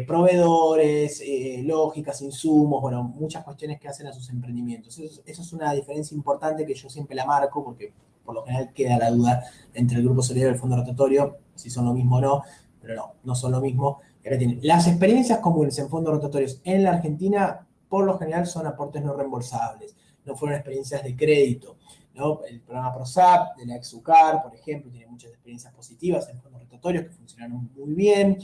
proveedores, lógicas, insumos, bueno, muchas cuestiones que hacen a sus emprendimientos. Eso es una diferencia importante que yo siempre la marco porque por lo general queda la duda entre el grupo solidario y el fondo rotatorio, si son lo mismo o no, pero no son lo mismo. Las experiencias comunes en fondos rotatorios en la Argentina, por lo general, son aportes no reembolsables, no fueron experiencias de crédito, ¿no? El programa PROSAP de la Exucar, por ejemplo, tiene muchas experiencias positivas en fondos rotatorios que funcionaron muy bien.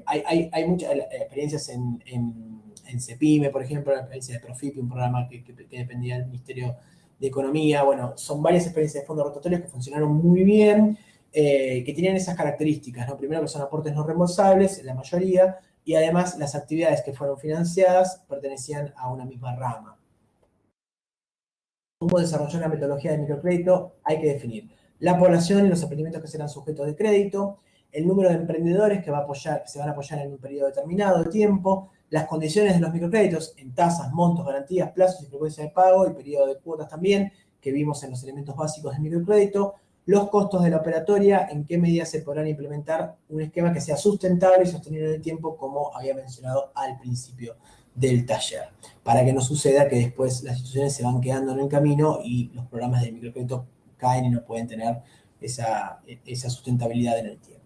Hay muchas experiencias en CEPIME, por ejemplo, la experiencia de Profipi, un programa que dependía del Ministerio de Economía. Bueno, son varias experiencias de fondos rotatorios que funcionaron muy bien, que tienen esas características, ¿no? Primero que son aportes no reembolsables, en la mayoría, y además las actividades que fueron financiadas pertenecían a una misma rama. ¿Cómo desarrollar una metodología de microcrédito? Hay que definir la población y los emprendimientos que serán sujetos de crédito, el número de emprendedores que se van a apoyar en un periodo determinado de tiempo, las condiciones de los microcréditos en tasas, montos, garantías, plazos y frecuencia de pago y periodo de cuotas también, que vimos en los elementos básicos del microcrédito, los costos de la operatoria, en qué medida se podrán implementar un esquema que sea sustentable y sostenible en el tiempo, como había mencionado al principio del taller, para que no suceda que después las instituciones se van quedando en el camino y los programas de microcrédito caen y no pueden tener esa sustentabilidad en el tiempo.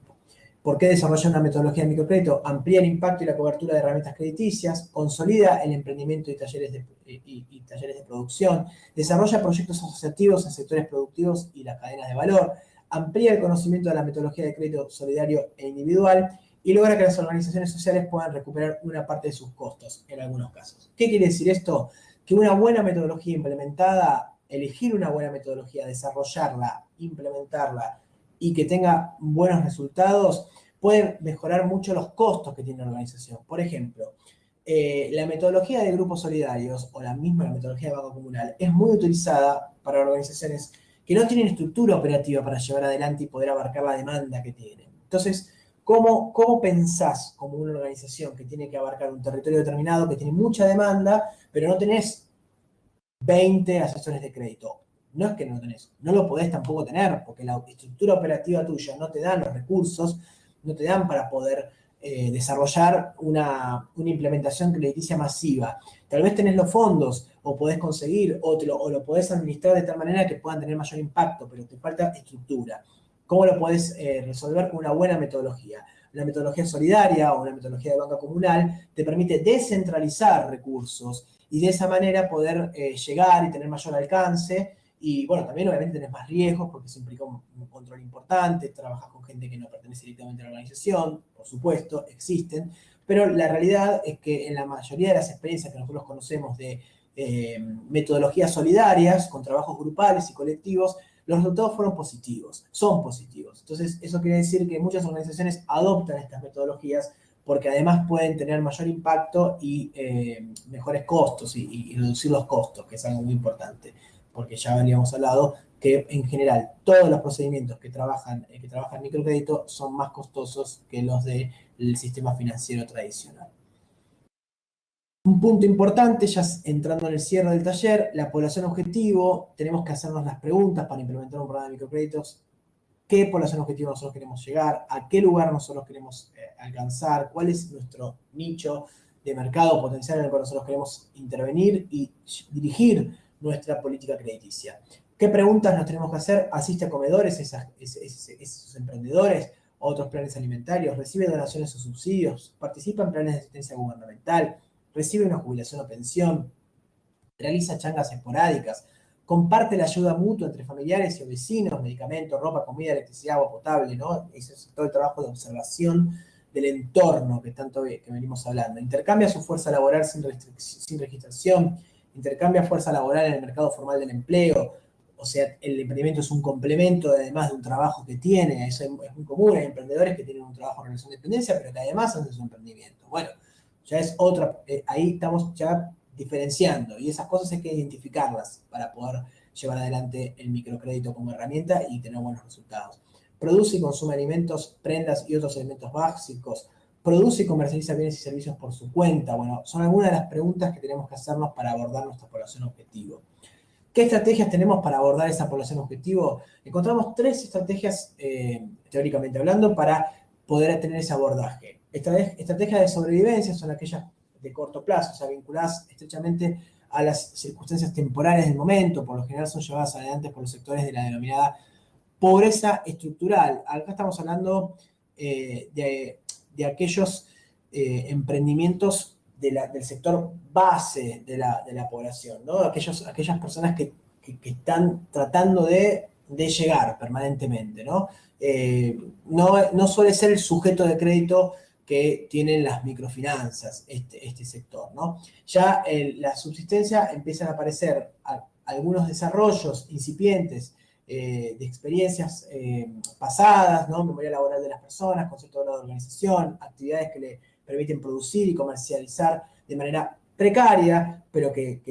¿Por qué desarrolla una metodología de microcrédito? Amplía el impacto y la cobertura de herramientas crediticias, consolida el emprendimiento y talleres de producción, desarrolla proyectos asociativos en sectores productivos y las cadenas de valor, amplía el conocimiento de la metodología de crédito solidario e individual y logra que las organizaciones sociales puedan recuperar una parte de sus costos en algunos casos. ¿Qué quiere decir esto? Que una buena metodología implementada, elegir una buena metodología, desarrollarla, implementarla y que tenga buenos resultados, puede mejorar mucho los costos que tiene la organización. Por ejemplo, la metodología de grupos solidarios o la metodología de banco comunal es muy utilizada para organizaciones que no tienen estructura operativa para llevar adelante y poder abarcar la demanda que tienen. Entonces, ¿cómo pensás como una organización que tiene que abarcar un territorio determinado, que tiene mucha demanda, pero no tenés 20 asesores de crédito? No es que no lo tenés, no lo podés tampoco tener, porque la estructura operativa tuya no te dan los recursos, no te dan para poder desarrollar una implementación crediticia masiva. Tal vez tenés los fondos o podés conseguir, o lo podés administrar de tal manera que puedan tener mayor impacto, pero te falta estructura. ¿Cómo lo podés resolver con una buena metodología? Una metodología solidaria o una metodología de banca comunal te permite descentralizar recursos y de esa manera poder llegar y tener mayor alcance. Y bueno, también obviamente tenés más riesgos porque eso implica un control importante, trabajas con gente que no pertenece directamente a la organización, por supuesto, existen, pero la realidad es que en la mayoría de las experiencias que nosotros conocemos de metodologías solidarias, con trabajos grupales y colectivos, los resultados fueron positivos, son positivos. Entonces, eso quiere decir que muchas organizaciones adoptan estas metodologías porque además pueden tener mayor impacto y mejores costos y reducir los costos, que es algo muy importante, porque ya habíamos hablado que en general todos los procedimientos que trabajan microcrédito son más costosos que los del sistema financiero tradicional. Un punto importante, ya entrando en el cierre del taller, la población objetivo, tenemos que hacernos las preguntas para implementar un programa de microcréditos. ¿Qué población objetivo nosotros queremos llegar? ¿A qué lugar nosotros queremos alcanzar? ¿Cuál es nuestro nicho de mercado potencial en el cual nosotros queremos intervenir y dirigir nuestra política crediticia? ¿Qué preguntas nos tenemos que hacer? ¿Asiste a comedores esos emprendedores? ¿Otros planes alimentarios? ¿Recibe donaciones o subsidios? ¿Participa en planes de asistencia gubernamental? ¿Recibe una jubilación o pensión? ¿Realiza changas esporádicas? ¿Comparte la ayuda mutua entre familiares y vecinos, medicamentos, ropa, comida, electricidad, agua potable, ¿no? Ese es todo el trabajo de observación del entorno que tanto que venimos hablando. ¿Intercambia su fuerza laboral sin registración? ¿Intercambia fuerza laboral en el mercado formal del empleo? O sea, el emprendimiento es un complemento además de un trabajo que tiene. Eso es muy común. Hay emprendedores que tienen un trabajo en relación de dependencia, pero que además hacen su emprendimiento. Bueno, ya es otra, ahí estamos ya diferenciando y esas cosas hay que identificarlas para poder llevar adelante el microcrédito como herramienta y tener buenos resultados. Produce y consume alimentos, prendas y otros elementos básicos. Produce y comercializa bienes y servicios por su cuenta. Bueno, son algunas de las preguntas que tenemos que hacernos para abordar nuestra población objetivo. ¿Qué estrategias tenemos para abordar esa población objetivo? Encontramos 3 estrategias, teóricamente hablando, para poder tener ese abordaje. Estrategias de sobrevivencia son aquellas de corto plazo, o sea, vinculadas estrechamente a las circunstancias temporales del momento, por lo general son llevadas adelante por los sectores de la denominada pobreza estructural. Acá estamos hablando de aquellos emprendimientos del sector base de la población, ¿no? Aquellas personas que están tratando de llegar permanentemente, ¿no? No suele ser el sujeto de crédito que tienen las microfinanzas, este sector, ¿no? Ya la subsistencia empiezan a aparecer algunos desarrollos incipientes de experiencias pasadas, ¿no? Memoria laboral de las personas, concepto de organización, actividades que le permiten producir y comercializar de manera precaria, pero que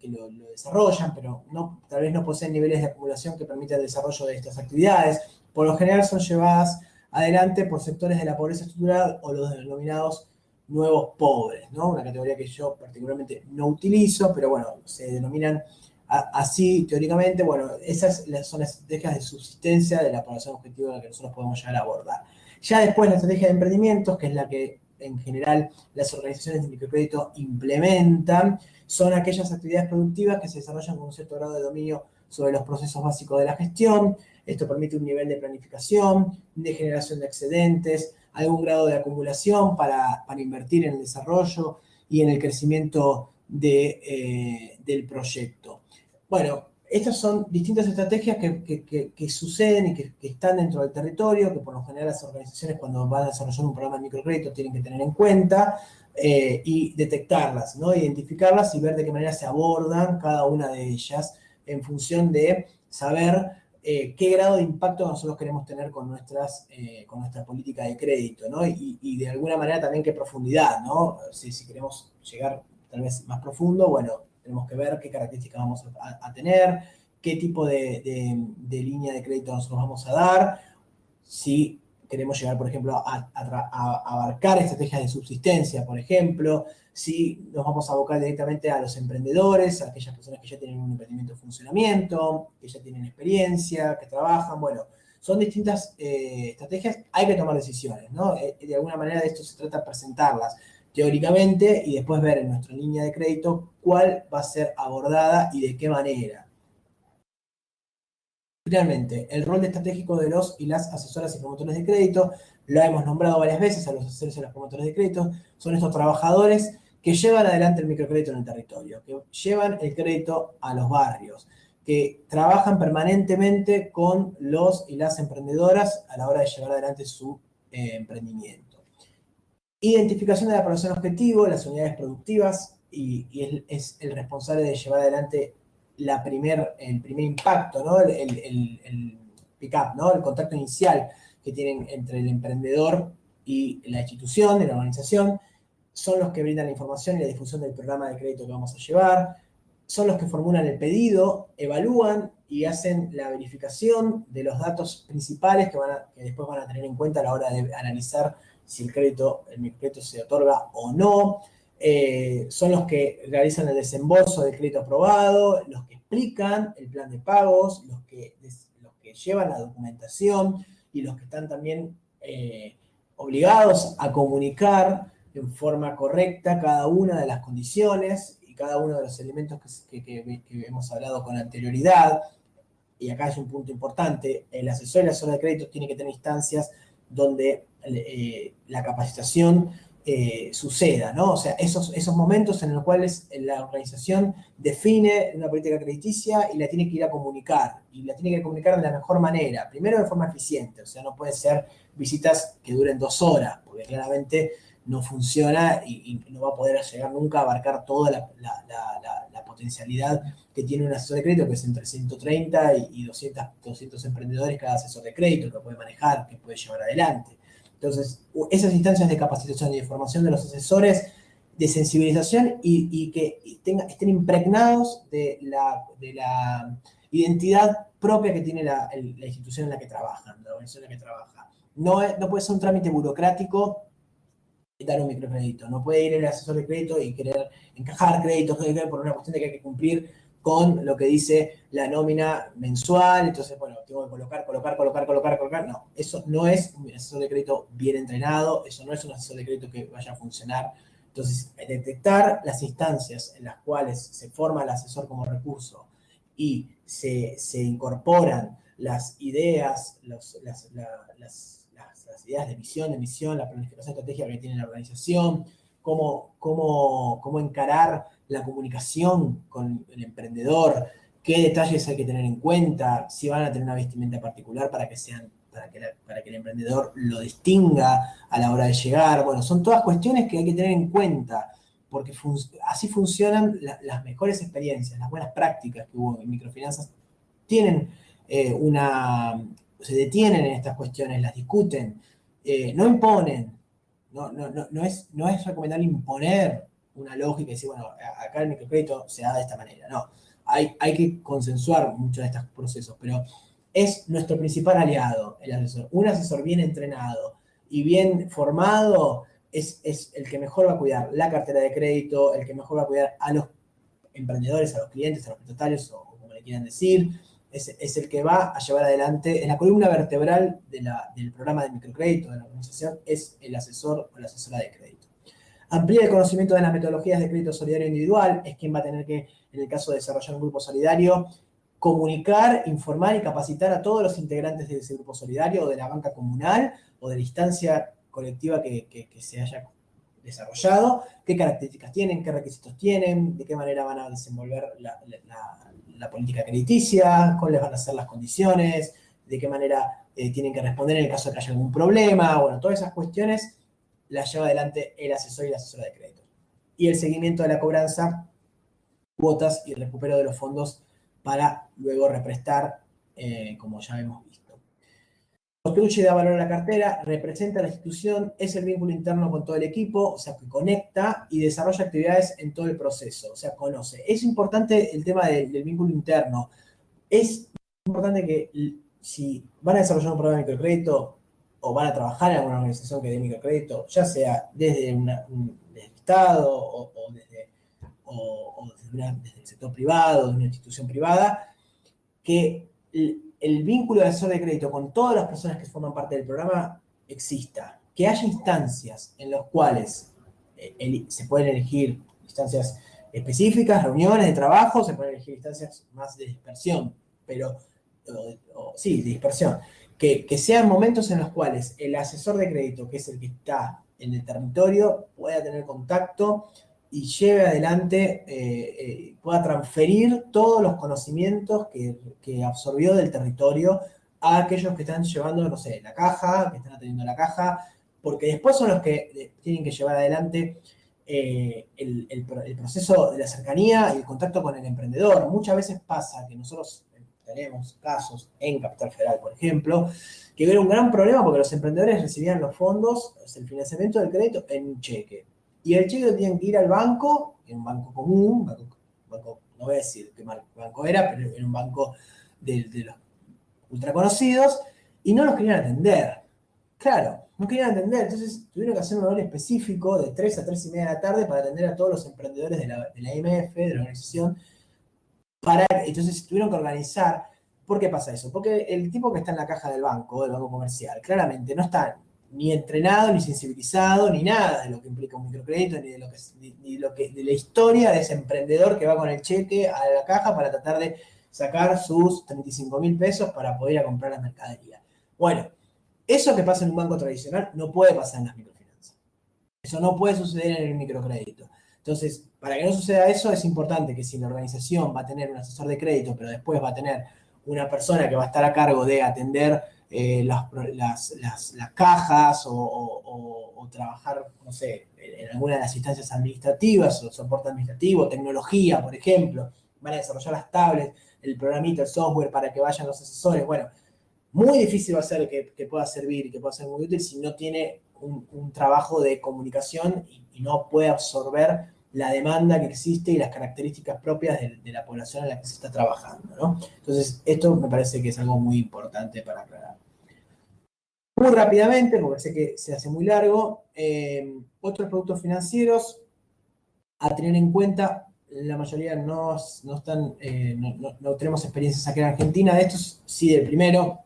lo desarrollan, pero tal vez no poseen niveles de acumulación que permitan el desarrollo de estas actividades. Por lo general son llevadas adelante por sectores de la pobreza estructural o los denominados nuevos pobres, ¿no? Una categoría que yo particularmente no utilizo, pero bueno, se denominan así teóricamente. Bueno, esas son las estrategias de subsistencia de la población objetiva a la que nosotros podemos llegar a abordar. Ya después la estrategia de emprendimientos, que es la que en general las organizaciones de microcrédito implementan, son aquellas actividades productivas que se desarrollan con un cierto grado de dominio sobre los procesos básicos de la gestión. Esto permite un nivel de planificación, de generación de excedentes, algún grado de acumulación para invertir en el desarrollo y en el crecimiento del proyecto. Bueno, estas son distintas estrategias que suceden y que están dentro del territorio, que por lo general las organizaciones cuando van a desarrollar un programa de microcrédito tienen que tener en cuenta y detectarlas, ¿no? Identificarlas y ver de qué manera se abordan cada una de ellas en función de saber qué grado de impacto nosotros queremos tener con nuestra política de crédito, ¿no? Y de alguna manera también qué profundidad, ¿no? Si queremos llegar tal vez más profundo, bueno, tenemos que ver qué características vamos a tener, qué tipo de línea de crédito nosotros vamos a dar, si queremos llegar, por ejemplo, a abarcar estrategias de subsistencia, por ejemplo, si nos vamos a abocar directamente a los emprendedores, a aquellas personas que ya tienen un emprendimiento en funcionamiento, que ya tienen experiencia, que trabajan, bueno, son distintas estrategias, hay que tomar decisiones, ¿no? De alguna manera de esto se trata de presentarlas. teóricamente, y después ver en nuestra línea de crédito cuál va a ser abordada y de qué manera. Finalmente, el rol estratégico de los y las asesoras y promotores de crédito, lo hemos nombrado varias veces a los asesores y a los promotores de crédito, son estos trabajadores que llevan adelante el microcrédito en el territorio, que llevan el crédito a los barrios, que trabajan permanentemente con los y las emprendedoras a la hora de llevar adelante su emprendimiento. Identificación de la población objetivo, las unidades productivas, y es el responsable de llevar adelante el primer impacto, ¿no? El pick-up, ¿no? El contacto inicial que tienen entre el emprendedor y la institución, de la organización. Son los que brindan la información y la difusión del programa de crédito que vamos a llevar. Son los que formulan el pedido, evalúan y hacen la verificación de los datos principales que después van a tener en cuenta a la hora de analizar si el microcrédito se otorga o no. Son los que realizan el desembolso del crédito aprobado, los que explican el plan de pagos, los que llevan la documentación y los que están también obligados a comunicar en forma correcta cada una de las condiciones y cada uno de los elementos que hemos hablado con anterioridad. Y acá es un punto importante, el asesor y la asesora de crédito tiene que tener instancias donde la capacitación suceda, ¿no? O sea, esos momentos en los cuales la organización define una política crediticia y la tiene que ir a comunicar, y la tiene que comunicar de la mejor manera, primero de forma eficiente, o sea, no puede ser visitas que duren 2 horas, porque claramente no funciona y no va a poder llegar nunca a abarcar toda la potencialidad que tiene un asesor de crédito, que es entre 130 y 200 emprendedores cada asesor de crédito que puede manejar, que puede llevar adelante. Entonces, esas instancias de capacitación y de formación de los asesores, de sensibilización y que estén impregnados de la identidad propia que tiene la institución en la que trabajan, la organización en la que trabaja. No puede ser un trámite burocrático dar un microcrédito. No puede ir el asesor de crédito y querer encajar créditos por una cuestión de que hay que cumplir con lo que dice la nómina mensual. Entonces, bueno, tengo que colocar. No, eso no es un asesor de crédito bien entrenado, eso no es un asesor de crédito que vaya a funcionar. Entonces, detectar las instancias en las cuales se forma el asesor como recurso y se incorporan las ideas, las ideas de visión, de misión, la planificación estratégica que tiene la organización, cómo encarar la comunicación con el emprendedor, qué detalles hay que tener en cuenta, si van a tener una vestimenta particular para que el emprendedor lo distinga a la hora de llegar. Bueno, son todas cuestiones que hay que tener en cuenta, porque así funcionan las mejores experiencias, las buenas prácticas que hubo en microfinanzas. Se detienen en estas cuestiones, las discuten, no imponen. No es recomendable imponer una lógica y decir, bueno, acá el microcrédito se da de esta manera. No, hay que consensuar muchos de estos procesos, pero es nuestro principal aliado, el asesor. Un asesor bien entrenado y bien formado es el que mejor va a cuidar la cartera de crédito, el que mejor va a cuidar a los emprendedores, a los clientes, a los propietarios, o como le quieran decir. Es el que va a llevar adelante, en la columna vertebral del programa de microcrédito de la organización, es el asesor o la asesora de crédito. Amplía el conocimiento de las metodologías de crédito solidario individual, es quien va a tener que, en el caso de desarrollar un grupo solidario, comunicar, informar y capacitar a todos los integrantes de ese grupo solidario, o de la banca comunal, o de la instancia colectiva que se haya desarrollado, qué características tienen, qué requisitos tienen, de qué manera van a desenvolver la política crediticia, cuáles van a ser las condiciones, de qué manera tienen que responder en el caso de que haya algún problema. Bueno, todas esas cuestiones las lleva adelante el asesor y la asesora de crédito. Y el seguimiento de la cobranza, cuotas y recupero de los fondos para luego represtar, como ya hemos visto. Construye y da valor a la cartera, representa a la institución, es el vínculo interno con todo el equipo, o sea, que conecta y desarrolla actividades en todo el proceso, o sea, conoce. Es importante el tema del vínculo interno. Es importante que si van a desarrollar un programa de microcrédito o van a trabajar en alguna organización que dé microcrédito, ya sea desde el Estado o desde el sector privado, de una institución privada, que el vínculo de asesor de crédito con todas las personas que forman parte del programa exista, que haya instancias en las cuales se pueden elegir instancias específicas, reuniones de trabajo, se pueden elegir instancias más de dispersión, pero, sí, de dispersión. Que sean momentos en los cuales el asesor de crédito, que es el que está en el territorio, pueda tener contacto y lleve adelante, pueda transferir todos los conocimientos que absorbió del territorio a aquellos que están llevando, no sé, la caja, que están atendiendo la caja, porque después son los que tienen que llevar adelante el proceso de la cercanía y el contacto con el emprendedor. Muchas veces pasa que nosotros tenemos casos en Capital Federal, por ejemplo, que era un gran problema porque los emprendedores recibían los fondos, el financiamiento del crédito, en un cheque. Y el cheque lo tenían que ir al banco, en un banco común, banco, no voy a decir qué banco era, pero era un banco de los ultra conocidos, y no los querían atender. Claro, no querían atender, entonces tuvieron que hacer un horario específico de 3 a 3 y media de la tarde para atender a todos los emprendedores de la IMF, de la organización. Entonces tuvieron que organizar. ¿Por qué pasa eso? Porque el tipo que está en la caja del banco comercial, claramente no está ni entrenado, ni sensibilizado, ni nada de lo que implica un microcrédito, de la historia de ese emprendedor que va con el cheque a la caja para tratar de sacar sus 35.000 pesos para poder ir a comprar la mercadería. Bueno, eso que pasa en un banco tradicional no puede pasar en las microfinanzas. Eso no puede suceder en el microcrédito. Entonces, para que no suceda eso, es importante que si la organización va a tener un asesor de crédito, pero después va a tener una persona que va a estar a cargo de atender las cajas o trabajar, no sé, en alguna de las instancias administrativas o soporte administrativo, tecnología, por ejemplo, van a desarrollar las tablets, el programita, el software para que vayan los asesores. Bueno, muy difícil va a ser que pueda servir y que pueda ser muy útil si no tiene un trabajo de comunicación y no puede absorber la demanda que existe y las características propias de la población en la que se está trabajando, ¿no? Entonces, esto me parece que es algo muy importante para aclarar. Muy rápidamente, porque sé que se hace muy largo, otros productos financieros a tener en cuenta, la mayoría no tenemos experiencias aquí en Argentina, de estos sí del primero,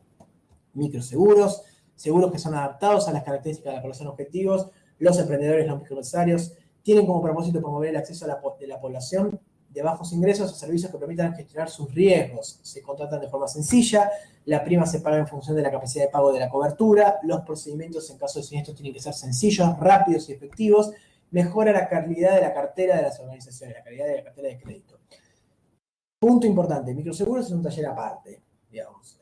microseguros, seguros que son adaptados a las características de la población objetivos, los emprendedores, los microempresarios, tienen como propósito promover el acceso de la población de bajos ingresos a servicios que permitan gestionar sus riesgos. Se contratan de forma sencilla, la prima se paga en función de la capacidad de pago de la cobertura, los procedimientos en caso de siniestros tienen que ser sencillos, rápidos y efectivos, mejora la calidad de la cartera de las organizaciones, la calidad de la cartera de crédito. Punto importante, microseguros es un taller aparte, digamos.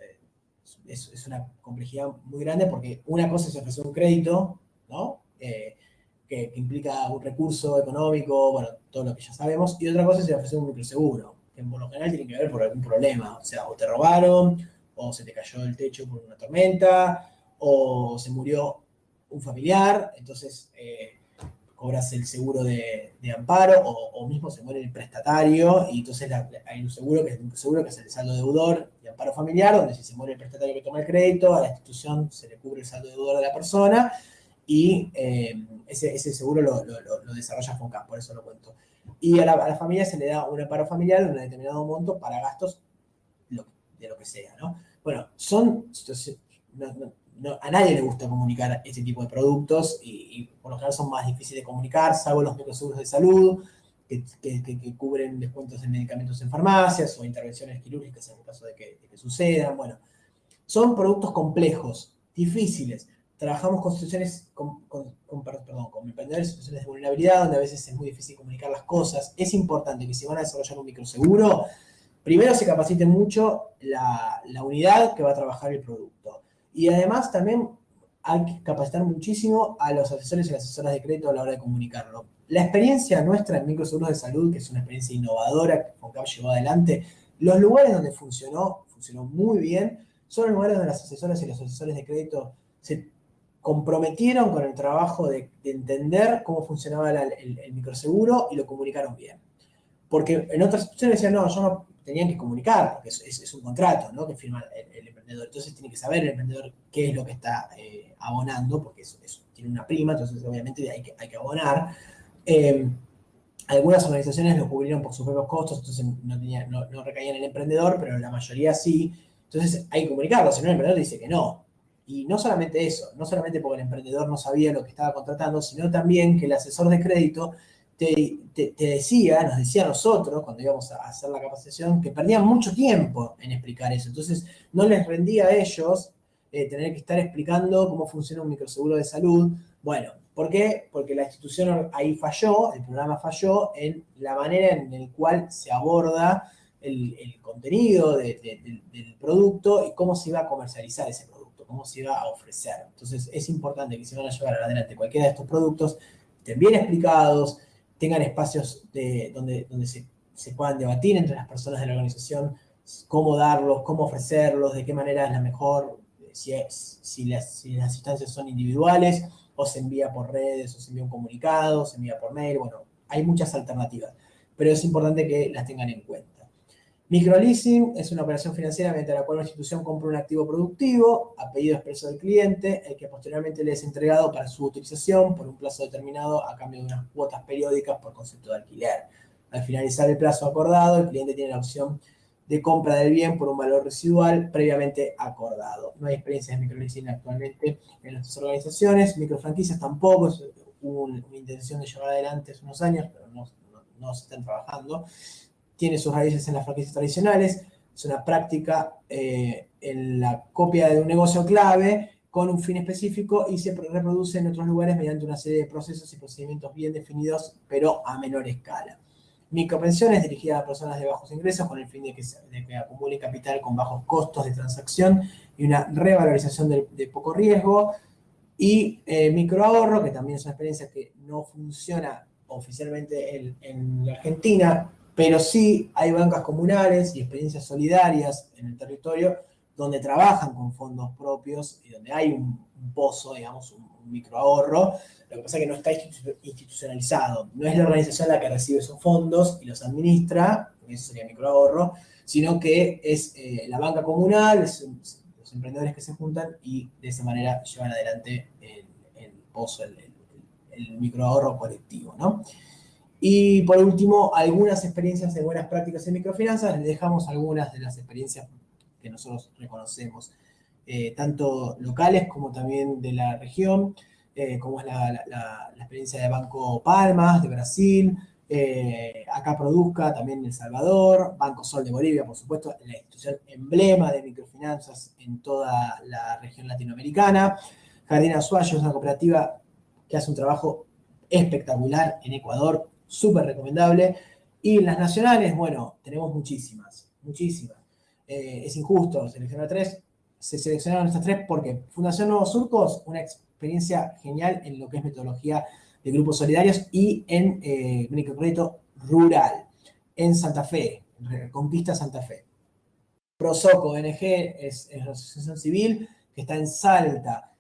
Es una complejidad muy grande porque una cosa es ofrecer un crédito, ¿no? Que implica un recurso económico, bueno, todo lo que ya sabemos, y otra cosa es ofrecer un microseguro, que por lo general tiene que ver por algún problema, o sea, o te robaron, o se te cayó el techo por una tormenta, o se murió un familiar, entonces cobras el seguro de amparo, o mismo se muere el prestatario, y entonces hay un seguro que es el saldo deudor de amparo familiar, donde si se muere el prestatario que toma el crédito, a la institución se le cubre el saldo deudor de la persona, y ese seguro lo desarrolla FONCAP, por eso lo cuento. Y a la familia se le da un amparo familiar de un determinado monto para gastos de lo que sea, ¿no? Bueno, son situaciones... a nadie le gusta comunicar este tipo de productos y por lo general son más difíciles de comunicar, salvo los microseguros de salud, que cubren descuentos en medicamentos en farmacias o intervenciones quirúrgicas en el caso de que sucedan. Bueno, son productos complejos, difíciles. Trabajamos con situaciones, con emprendedores en situaciones de vulnerabilidad, donde a veces es muy difícil comunicar las cosas. Es importante que si van a desarrollar un microseguro, primero se capacite mucho la unidad que va a trabajar el producto. Y además también hay que capacitar muchísimo a los asesores y las asesoras de crédito a la hora de comunicarlo. La experiencia nuestra en microseguros de salud, que es una experiencia innovadora que FONCAP llevó adelante, los lugares donde funcionó muy bien, son los lugares donde las asesoras y los asesores de crédito se comprometieron con el trabajo de entender cómo funcionaba el microseguro y lo comunicaron bien. Porque en otras instituciones decían, no, yo no tenían que comunicar, porque es un contrato, ¿no?, que firma el emprendedor. Entonces tiene que saber el emprendedor qué es lo que está abonando, porque eso tiene una prima, entonces obviamente hay que abonar. Algunas organizaciones lo cubrieron por sus propios costos, entonces no recaían en el emprendedor, pero la mayoría sí. Entonces hay que comunicarlo, si no el emprendedor dice que no. Y no solamente eso, no solamente porque el emprendedor no sabía lo que estaba contratando, sino también que el asesor de crédito te decía, nos decía a nosotros, cuando íbamos a hacer la capacitación, que perdían mucho tiempo en explicar eso. Entonces, no les rendía a ellos tener que estar explicando cómo funciona un microseguro de salud. Bueno, ¿por qué? Porque la institución ahí falló, el programa falló en la manera en la cual se aborda el contenido del producto y cómo se iba a comercializar ese producto, cómo se iba a ofrecer. Entonces, es importante que si van a llevar adelante cualquiera de estos productos, estén bien explicados, tengan espacios donde se puedan debatir entre las personas de la organización cómo darlos, cómo ofrecerlos, de qué manera es la mejor, si las instancias son individuales, o se envía por redes, o se envía un comunicado, o se envía por mail. Bueno, hay muchas alternativas, pero es importante que las tengan en cuenta. Microleasing es una operación financiera mediante la cual una institución compra un activo productivo a pedido expreso del cliente, el que posteriormente le es entregado para su utilización por un plazo determinado a cambio de unas cuotas periódicas por concepto de alquiler. Al finalizar el plazo acordado, el cliente tiene la opción de compra del bien por un valor residual previamente acordado. No hay experiencias de microleasing actualmente en nuestras organizaciones, microfranquicias tampoco, hubo una intención de llevar adelante hace unos años, pero no se están trabajando. Tiene sus raíces en las franquicias tradicionales, es una práctica en la copia de un negocio clave con un fin específico y se reproduce en otros lugares mediante una serie de procesos y procedimientos bien definidos, pero a menor escala. Micropensiones dirigidas a personas de bajos ingresos con el fin de que acumulen capital con bajos costos de transacción y una revalorización de poco riesgo. Y microahorro, que también es una experiencia que no funciona oficialmente en la Argentina, pero sí hay bancas comunales y experiencias solidarias en el territorio donde trabajan con fondos propios y donde hay un pozo, digamos, un microahorro. Lo que pasa es que no está institucionalizado. No es la organización la que recibe esos fondos y los administra, eso sería microahorro, sino que es la banca comunal, los emprendedores que se juntan y de esa manera llevan adelante el pozo, el microahorro colectivo, ¿no? Y por último, algunas experiencias de buenas prácticas en microfinanzas. Les dejamos algunas de las experiencias que nosotros reconocemos, tanto locales como también de la región, como es la experiencia de Banco Palmas, de Brasil, acá Produzca, también en El Salvador, Banco Sol de Bolivia, por supuesto, la institución emblema de microfinanzas en toda la región latinoamericana. Jardín Azuayo es una cooperativa que hace un trabajo espectacular en Ecuador, súper recomendable. Y las nacionales, bueno, tenemos muchísimas, muchísimas. Es injusto seleccionar tres. Se seleccionaron estas tres porque Fundación Nuevos Surcos, una experiencia genial en lo que es metodología de grupos solidarios y en microcrédito rural, en Santa Fe, Conquista Santa Fe. Prosoco ONG es la asociación civil que está en Salta.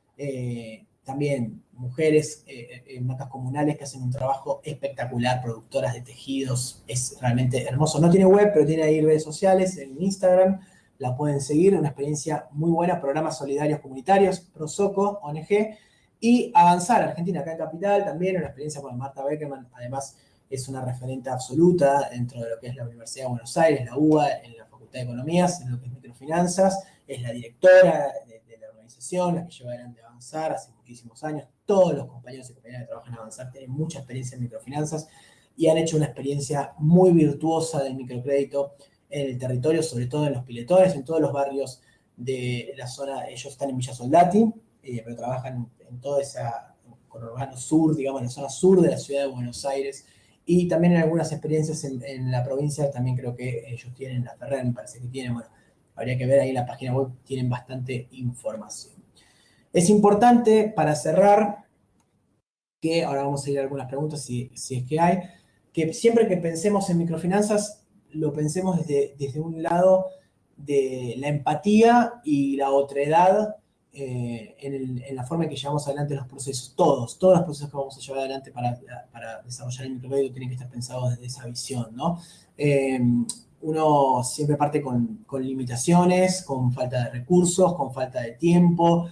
También mujeres en bancas comunales que hacen un trabajo espectacular, productoras de tejidos, es realmente hermoso. No tiene web, pero tiene ahí redes sociales, en Instagram, la pueden seguir, una experiencia muy buena, programas solidarios comunitarios, Prosoco, ONG, y Avanzar, Argentina, acá en Capital, también una experiencia con Marta Beckerman, además es una referente absoluta dentro de lo que es la Universidad de Buenos Aires, la UBA, en la Facultad de Economías, en lo que es microfinanzas, es la directora de la organización, la que lleva adelante Avanzar hace muchísimos años. Todos los compañeros y compañeras que trabajan en Avanzar tienen mucha experiencia en microfinanzas y han hecho una experiencia muy virtuosa del microcrédito en el territorio, sobre todo en los piletones, en todos los barrios de la zona. Ellos están en Villa Soldati, pero trabajan en toda esa conurbano sur, digamos, en la zona sur de la ciudad de Buenos Aires, y también en algunas experiencias en la provincia, también creo que ellos tienen, la Ferrer me parece que tienen, bueno, habría que ver ahí en la página web, tienen bastante información. Es importante, para cerrar, que ahora vamos a ir a algunas preguntas si es que hay, que siempre que pensemos en microfinanzas, lo pensemos desde un lado de la empatía y la otredad en la forma en que llevamos adelante los procesos. Todos los procesos que vamos a llevar adelante para desarrollar el microcrédito tienen que estar pensados desde esa visión, ¿no? Uno siempre parte con limitaciones, con falta de recursos, con falta de tiempo.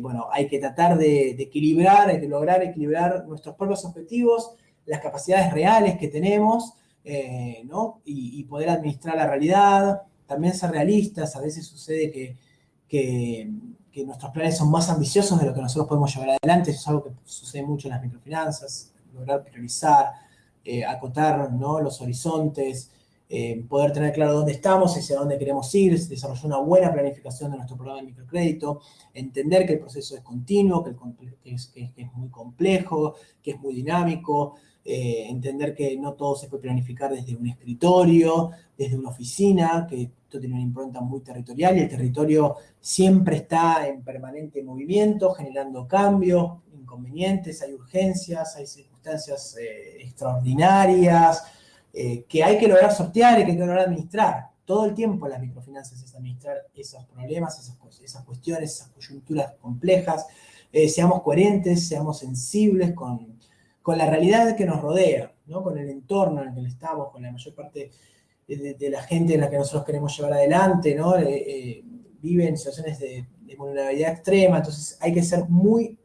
Bueno, hay que tratar de equilibrar, hay que lograr equilibrar nuestros propios objetivos, las capacidades reales que tenemos, ¿no? Y poder administrar la realidad, también ser realistas. A veces sucede que que nuestros planes son más ambiciosos de lo que nosotros podemos llevar adelante. Eso es algo que sucede mucho en las microfinanzas, lograr priorizar, acotar, ¿no?, los horizontes, poder tener claro dónde estamos y hacia dónde queremos ir, desarrollar una buena planificación de nuestro programa de microcrédito, entender que el proceso es continuo, que es muy complejo, que es muy dinámico, entender que no todo se puede planificar desde un escritorio, desde una oficina, que esto tiene una impronta muy territorial y el territorio siempre está en permanente movimiento, generando cambios, inconvenientes, hay urgencias, hay circunstancias extraordinarias, que hay que lograr sortear y que hay que lograr administrar. Todo el tiempo las microfinanzas es administrar esos problemas, esas cuestiones, esas coyunturas complejas. Seamos coherentes, seamos sensibles con la realidad que nos rodea, ¿no?, con el entorno en el que estamos, con la mayor parte de la gente en la que nosotros queremos llevar adelante, ¿no? Vive en situaciones de vulnerabilidad extrema, entonces hay que ser muy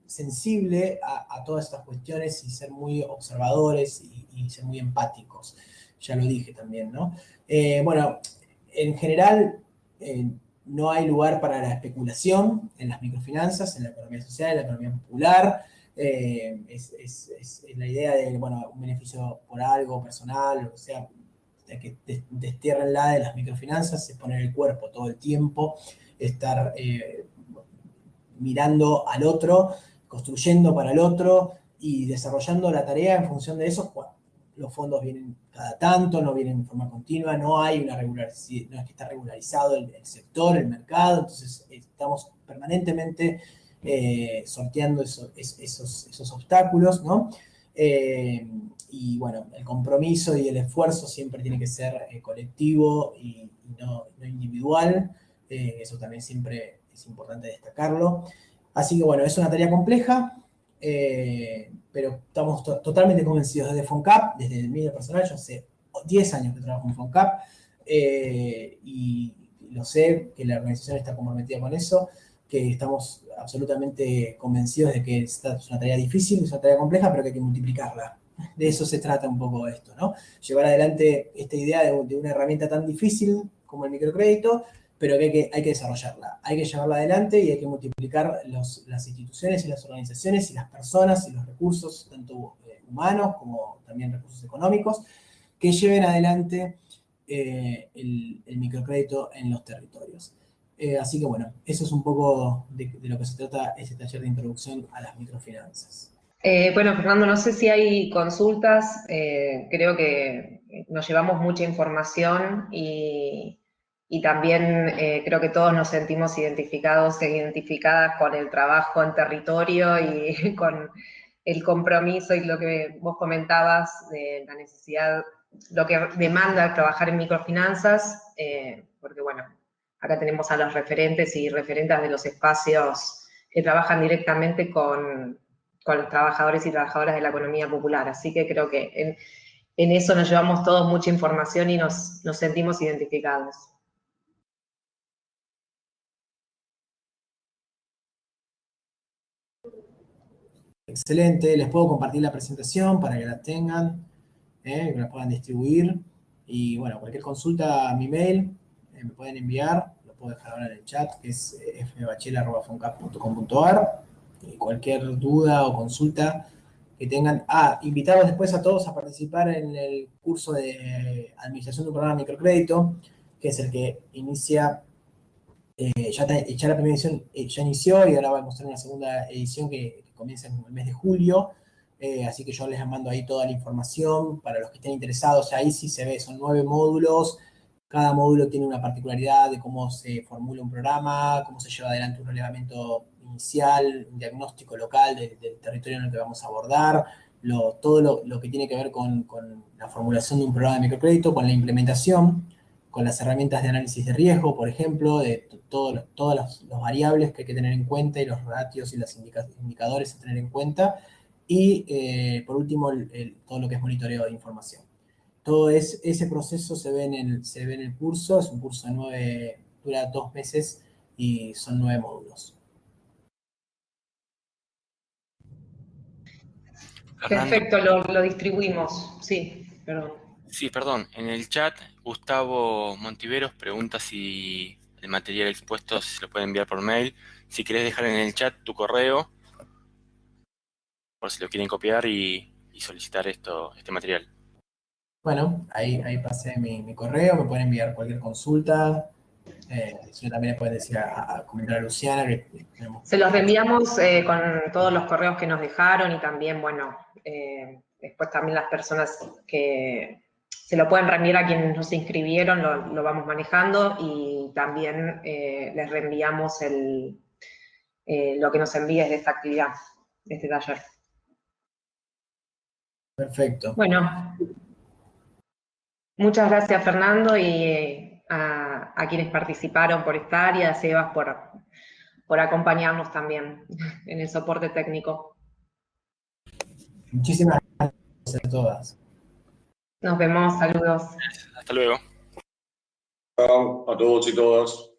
sensible a todas estas cuestiones y ser muy observadores y ser muy empáticos. Ya lo dije también, ¿no? Bueno, en general no hay lugar para la especulación en las microfinanzas, en la economía social, en la economía popular. Es la idea de, bueno, un beneficio por algo personal, o sea, que destierrenla de las microfinanzas, es poner el cuerpo todo el tiempo, estar mirando al otro, construyendo para el otro y desarrollando la tarea en función de eso. Bueno, los fondos vienen cada tanto, no vienen de forma continua, no hay una regularización, no es que está regularizado el sector, el mercado, entonces estamos permanentemente sorteando esos obstáculos, ¿no? Y bueno, el compromiso y el esfuerzo siempre tiene que ser colectivo y no individual. Eso también siempre es importante destacarlo. Así que bueno, es una tarea compleja, pero estamos totalmente convencidos desde FONCAP, desde el medio personal. Yo hace 10 años que trabajo en FONCAP y lo sé, que la organización está comprometida con eso, que estamos absolutamente convencidos de que esta es una tarea difícil, es una tarea compleja, pero que hay que multiplicarla. De eso se trata un poco esto, ¿no? Llevar adelante esta idea de una herramienta tan difícil como el microcrédito, pero que hay que desarrollarla, hay que llevarla adelante y hay que multiplicar las instituciones y las organizaciones y las personas y los recursos, tanto humanos como también recursos económicos, que lleven adelante el microcrédito en los territorios. Así que bueno, eso es un poco de lo que se trata este taller de introducción a las microfinanzas. Bueno, Fernando, no sé si hay consultas, creo que nos llevamos mucha información y también creo que todos nos sentimos identificados e identificadas con el trabajo en territorio y con el compromiso y lo que vos comentabas de la necesidad, lo que demanda trabajar en microfinanzas, porque bueno, acá tenemos a los referentes y referentas de los espacios que trabajan directamente con los trabajadores y trabajadoras de la economía popular. Así que creo que en eso nos llevamos todos mucha información y nos sentimos identificados. Excelente, les puedo compartir la presentación para que la tengan, que la puedan distribuir. Y bueno, cualquier consulta a mi mail me pueden enviar, lo puedo dejar ahora en el chat, que es fbachela@foncap.com.ar. Y cualquier duda o consulta que tengan. Invitarlos después a todos a participar en el curso de administración de un programa de microcrédito, que es el que inicia, ya la primera edición ya inició y ahora va a mostrar una segunda edición que comienza en el mes de julio. Así que yo les mando ahí toda la información para los que estén interesados. Ahí sí se ve, son 9 módulos. Cada módulo tiene una particularidad de cómo se formula un programa, cómo se lleva adelante un relevamiento inicial, un diagnóstico local del territorio en el que vamos a abordar, todo lo que tiene que ver con la formulación de un programa de microcrédito, con la implementación, con las herramientas de análisis de riesgo, por ejemplo, de todas las variables que hay que tener en cuenta y los ratios y los indicadores a tener en cuenta. Y por último, todo lo que es monitoreo de información. Todo ese proceso se ve en el curso, es un curso dura 2 meses y son 9 módulos. Fernando. Perfecto, lo distribuimos, sí, perdón. Sí, perdón. En el chat, Gustavo Montiveros pregunta si el material expuesto se lo puede enviar por mail. Si querés dejar en el chat tu correo, por si lo quieren copiar y solicitar este material. Bueno, ahí pasé mi correo, me pueden enviar cualquier consulta. Si no, también le pueden decir a comentar a Luciana que tenemos... Se los reenviamos con todos los correos que nos dejaron y también, bueno, después también las personas que se lo pueden reenviar a quienes nos inscribieron, lo vamos manejando y también les reenviamos lo que nos envíes de esta actividad, de este taller. Perfecto. Bueno, muchas gracias Fernando y a quienes participaron por estar y a Sebas por acompañarnos también en el soporte técnico. Muchísimas gracias a todas. Nos vemos, saludos. Hasta luego. Chao a todos y todas.